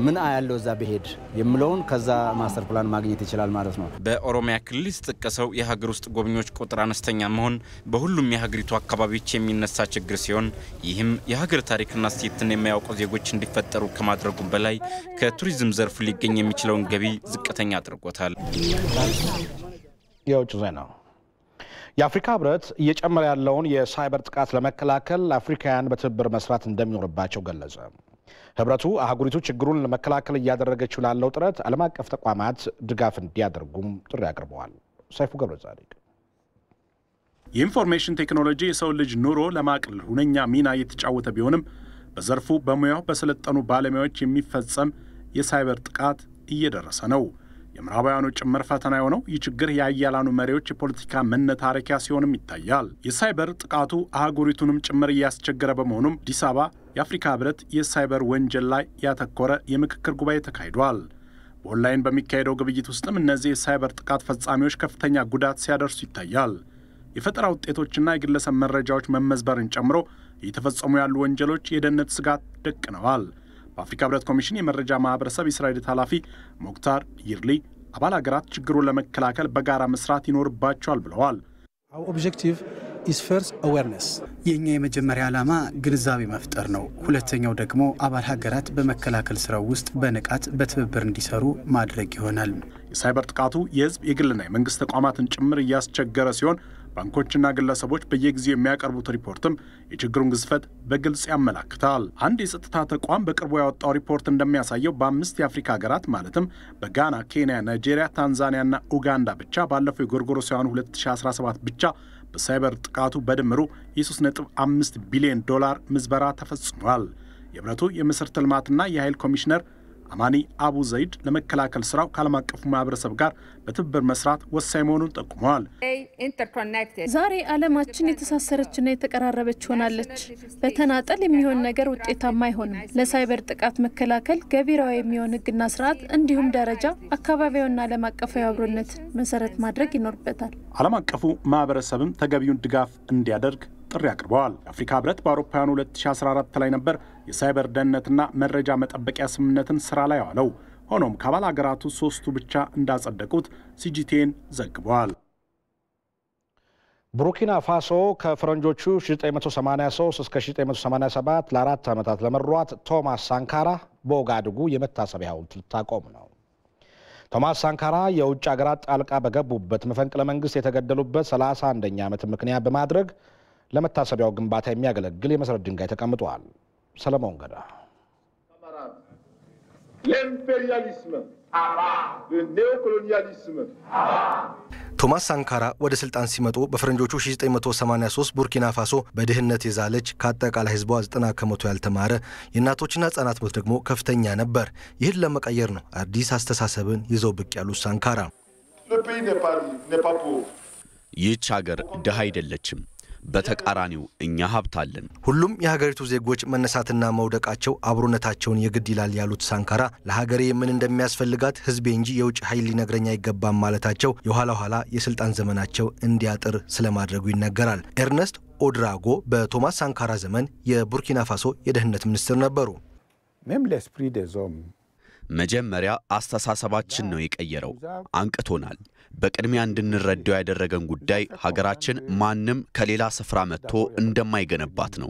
ምን አያለው እዛ ብሄድ የሚለውን ከዛ ማስተር ፕላን ማግኘት ይችላል ማለት ነው። በኦሮሚያ ክልል የተጠቀሰው የሀገር ውስጥ ጎብኚዎች ቁጥር አነስተኛ መሆን በሁሉም የሀገሪቱ አካባቢዎች የሚነሳ ችግር ሲሆን ይህም የሀገር ታሪክና እሴትን የሚያውቁ ዜጎች እንዲፈጠሩ ከማድረጉም በላይ ከቱሪዝም ዘርፉ ሊገኝ የሚችለውን ገቢ ዝቅተኛ አድርጎታል። የውጭ ዜና የአፍሪካ ህብረት እየጨመረ ያለውን የሳይበር ጥቃት ለመከላከል አፍሪካውያን በትብብር መስራት እንደሚኖርባቸው ገለጸ። ህብረቱ አህጉሪቱ ችግሩን ለመከላከል እያደረገችው ላለው ጥረት ዓለም አቀፍ ተቋማት ድጋፍ እንዲያደርጉም ጥሪ አቅርበዋል። ሰይፉ ገብረጻድቅ የኢንፎርሜሽን ቴክኖሎጂ የሰው ልጅ ኑሮ ለማቅለል ሁነኛ ሚና እየተጫወተ ቢሆንም በዘርፉ በሙያው በሰለጠኑ ባለሙያዎች የሚፈጸም የሳይበር ጥቃት እየደረሰ ነው። የምዕራባውያኑ ጭምር ፈተና የሆነው ይህ ችግር የአያላኑ መሪዎች የፖለቲካ መነታረኪያ ሲሆንም ይታያል። የሳይበር ጥቃቱ አህጉሪቱንም ጭምር እያስቸገረ በመሆኑም አዲስ አበባ የአፍሪካ ህብረት የሳይበር ወንጀል ላይ ያተኮረ የምክክር ጉባኤ ተካሂዷል። በኦንላይን በሚካሄደው ግብይት ውስጥም እነዚህ የሳይበር ጥቃት ፈጻሚዎች ከፍተኛ ጉዳት ሲያደርሱ ይታያል። የፈጠራ ውጤቶችና የግለሰብ መረጃዎች መመዝበርን ጨምሮ እየተፈጸሙ ያሉ ወንጀሎች የደህንነት ስጋት ደቅነዋል። በአፍሪካ ህብረት ኮሚሽን የመረጃ ማህበረሰብ የስራ ሂደት ኃላፊ ሞክታር ይርሊ አባል ሀገራት ችግሩን ለመከላከል በጋራ መስራት ይኖርባቸዋል ብለዋል። is first awareness. የኛ የመጀመሪያ ዓላማ ግንዛቤ መፍጠር ነው። ሁለተኛው ደግሞ አባል ሀገራት በመከላከል ስራው ውስጥ በንቃት በትብብር እንዲሰሩ ማድረግ ይሆናል። የሳይበር ጥቃቱ የህዝብ የግልና የመንግስት ተቋማትን ጭምር እያስቸገረ ሲሆን ባንኮችና ግለሰቦች በየጊዜው የሚያቀርቡት ሪፖርትም የችግሩን ግዝፈት በግልጽ ያመለክታል። አንድ የጸጥታ ተቋም በቅርቡ ያወጣው ሪፖርት እንደሚያሳየው በ5 የአፍሪካ ሀገራት ማለትም በጋና፣ ኬንያ፣ ናይጄሪያ፣ ታንዛኒያና ኡጋንዳ ብቻ ባለፈው የጎርጎሮሳውያኑ 2017 ብቻ በሳይበር ጥቃቱ በድምሩ የ3.5 ቢሊዮን ዶላር ምዝበራ ተፈጽሟል። የህብረቱ የመሰረተ ልማትና የኃይል ኮሚሽነር አማኒ አቡ ዘይድ ለመከላከል ስራው ከዓለም አቀፉ ማህበረሰብ ጋር በትብብር መስራት ወሳኝ መሆኑን ጠቁመዋል። ዛሬ ዓለማችን የተሳሰረችና የተቀራረበች ሆናለች። በተናጠል የሚሆን ነገር ውጤታማ አይሆንም። ለሳይበር ጥቃት መከላከል ገቢራዊ የሚሆን ህግና ስርዓት እንዲሁም ደረጃ አካባቢውና ዓለም አቀፋዊ አብሮነት መሰረት ማድረግ ይኖርበታል። ዓለም አቀፉ ማህበረሰብም ተገቢውን ድጋፍ እንዲያደርግ ጥሪ አቅርበዋል። የአፍሪካ ህብረት በአውሮፓውያኑ 2014 ላይ ነበር የሳይበር ደህንነትና መረጃ መጠበቂያ ስምምነትን ስራ ላይ ያዋለው። ሆኖም ከአባል ሀገራቱ 3ቱ ብቻ እንዳጸደቁት ሲጂቲኤን ዘግቧል። ቡርኪና ፋሶ ከፈረንጆቹ 1983 እስከ 1987 ለ4 ዓመታት ለመሯት ቶማስ ሳንካራ በኦጋዱጉ የመታሰቢያ ሐውልት ልታቆም ነው። ቶማስ ሳንካራ የውጭ ሀገራት ጣልቃ በገቡበት መፈንቅለ መንግስት የተገደሉበት 31ኛ ዓመት ምክንያት በማድረግ ለመታሰቢያው ግንባታ የሚያገለግል የመሰረት ድንጋይ ተቀምጧል። ሰለሞን ገዳ ቶማስ ሳንካራ ወደ ስልጣን ሲመጡ በፈረንጆቹ 1983 ቡርኪና ፋሶ በድህነት የዛለች ከአጠቃላይ ህዝቧ 90 ከመቶ ያልተማረ የእናቶችና ህጻናት ሞት ደግሞ ከፍተኛ ነበር። ይህን ለመቀየር ነው አዲስ አስተሳሰብን ይዘው ብቅ ያሉት ሳንካራ። ይህች ሀገር ድሃ አይደለችም። በተቃራኒው እኛ ሀብት አለን። ሁሉም የሀገሪቱ ዜጎች መነሳትና መውደቃቸው አብሮነታቸውን የግድ ይላል ያሉት ሳንካራ ለሀገሬ ምን እንደሚያስፈልጋት ህዝቤ እንጂ የውጭ ኃይል ሊነግረኝ አይገባም ማለታቸው የኋላ ኋላ የስልጣን ዘመናቸው እንዲያጥር ስለማድረጉ ይነገራል። ኤርነስት ኦድራጎ በቶማስ ሳንካራ ዘመን የቡርኪና ፋሶ የደህንነት ሚኒስትር ነበሩ። መጀመሪያ አስተሳሰባችን ነው የቀየረው። አንቅቶናል። በቅድሚያ እንድንረዳው ያደረገን ጉዳይ ሀገራችን ማንም ከሌላ ስፍራ መጥቶ እንደማይገነባት ነው።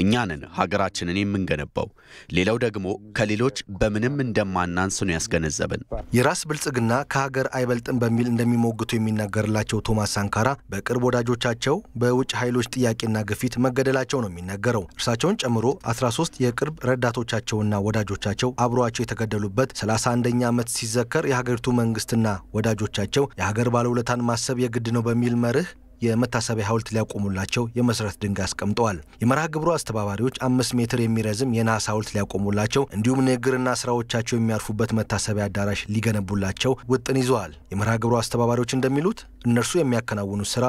እኛንን ሀገራችንን የምንገነባው። ሌላው ደግሞ ከሌሎች በምንም እንደማናንስ ነው ያስገነዘበን። የራስ ብልጽግና ከሀገር አይበልጥም በሚል እንደሚሞግቱ የሚነገርላቸው ቶማስ ሳንካራ በቅርብ ወዳጆቻቸው በውጭ ኃይሎች ጥያቄና ግፊት መገደላቸው ነው የሚነገረው። እርሳቸውን ጨምሮ 13 የቅርብ ረዳቶቻቸውና ወዳጆቻቸው አብሯቸው የተገደሉበት 31ኛ ዓመት ሲዘከር የሀገሪቱ መንግስትና ወዳጆቻቸው የሀገር ባለውለታን ማሰብ የግድ ነው በሚል መርህ የመታሰቢያ ሐውልት ሊያቆሙላቸው የመሰረት ድንጋይ አስቀምጠዋል። የመርሃ ግብሩ አስተባባሪዎች 5 ሜትር የሚረዝም የናስ ሐውልት ሊያቆሙላቸው እንዲሁም ንግግርና ስራዎቻቸው የሚያርፉበት መታሰቢያ አዳራሽ ሊገነቡላቸው ውጥን ይዘዋል። የመርሃ ግብሩ አስተባባሪዎች እንደሚሉት እነርሱ የሚያከናውኑት ስራ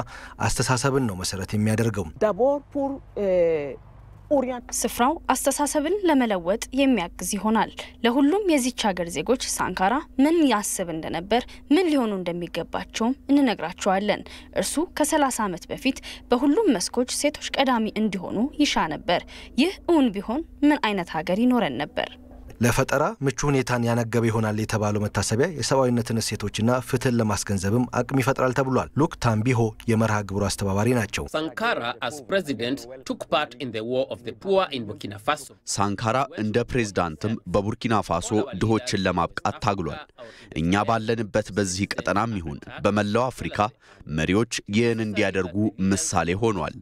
አስተሳሰብን ነው መሰረት የሚያደርገው። ስፍራው አስተሳሰብን ለመለወጥ የሚያግዝ ይሆናል። ለሁሉም የዚች ሀገር ዜጎች ሳንካራ ምን ያስብ እንደነበር፣ ምን ሊሆኑ እንደሚገባቸውም እንነግራቸዋለን። እርሱ ከ30 ዓመት በፊት በሁሉም መስኮች ሴቶች ቀዳሚ እንዲሆኑ ይሻ ነበር። ይህ እውን ቢሆን ምን አይነት ሀገር ይኖረን ነበር? ለፈጠራ ምቹ ሁኔታን ያነገበ ይሆናል የተባለው መታሰቢያ የሰብአዊነትን እሴቶችና ፍትህን ለማስገንዘብም አቅም ይፈጥራል ተብሏል። ሉክ ታምቢሆ የመርሃ ግብሩ አስተባባሪ ናቸው። ሳንካራ እንደ ፕሬዝዳንትም በቡርኪና ፋሶ ድሆችን ለማብቃት ታግሏል። እኛ ባለንበት በዚህ ቀጠናም ይሁን በመላው አፍሪካ መሪዎች ይህን እንዲያደርጉ ምሳሌ ሆኗል።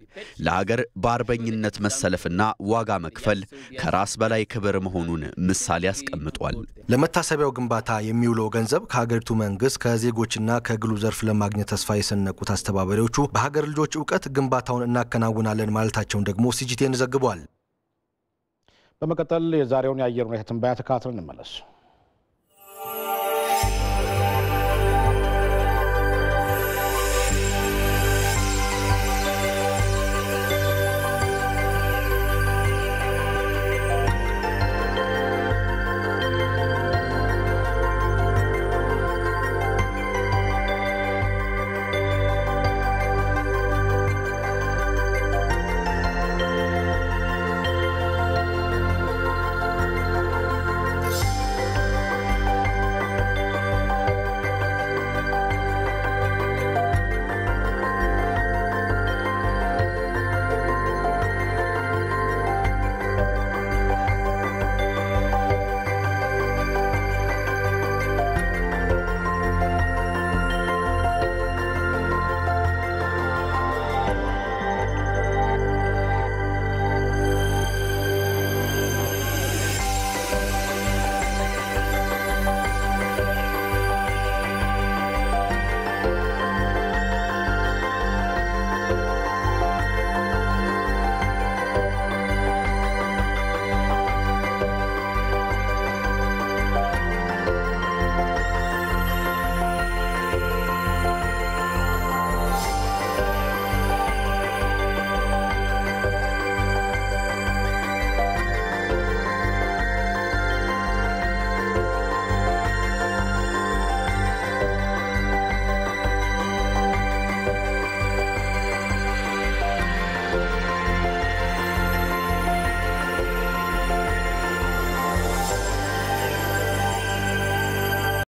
ለሀገር በአርበኝነት መሰለፍና ዋጋ መክፈል ከራስ በላይ ክብር መሆኑን ምሳሌ ያስቀምጧል። ለመታሰቢያው ግንባታ የሚውለው ገንዘብ ከሀገሪቱ መንግስት ከዜጎችና ከግሉ ዘርፍ ለማግኘት ተስፋ የሰነቁት አስተባባሪዎቹ በሀገር ልጆች ዕውቀት ግንባታውን እናከናውናለን ማለታቸውን ደግሞ ሲጂቲኤን ዘግቧል። በመቀጠል የዛሬውን የአየር ሁኔታ ትንበያ ተከታትለን እንመለስ።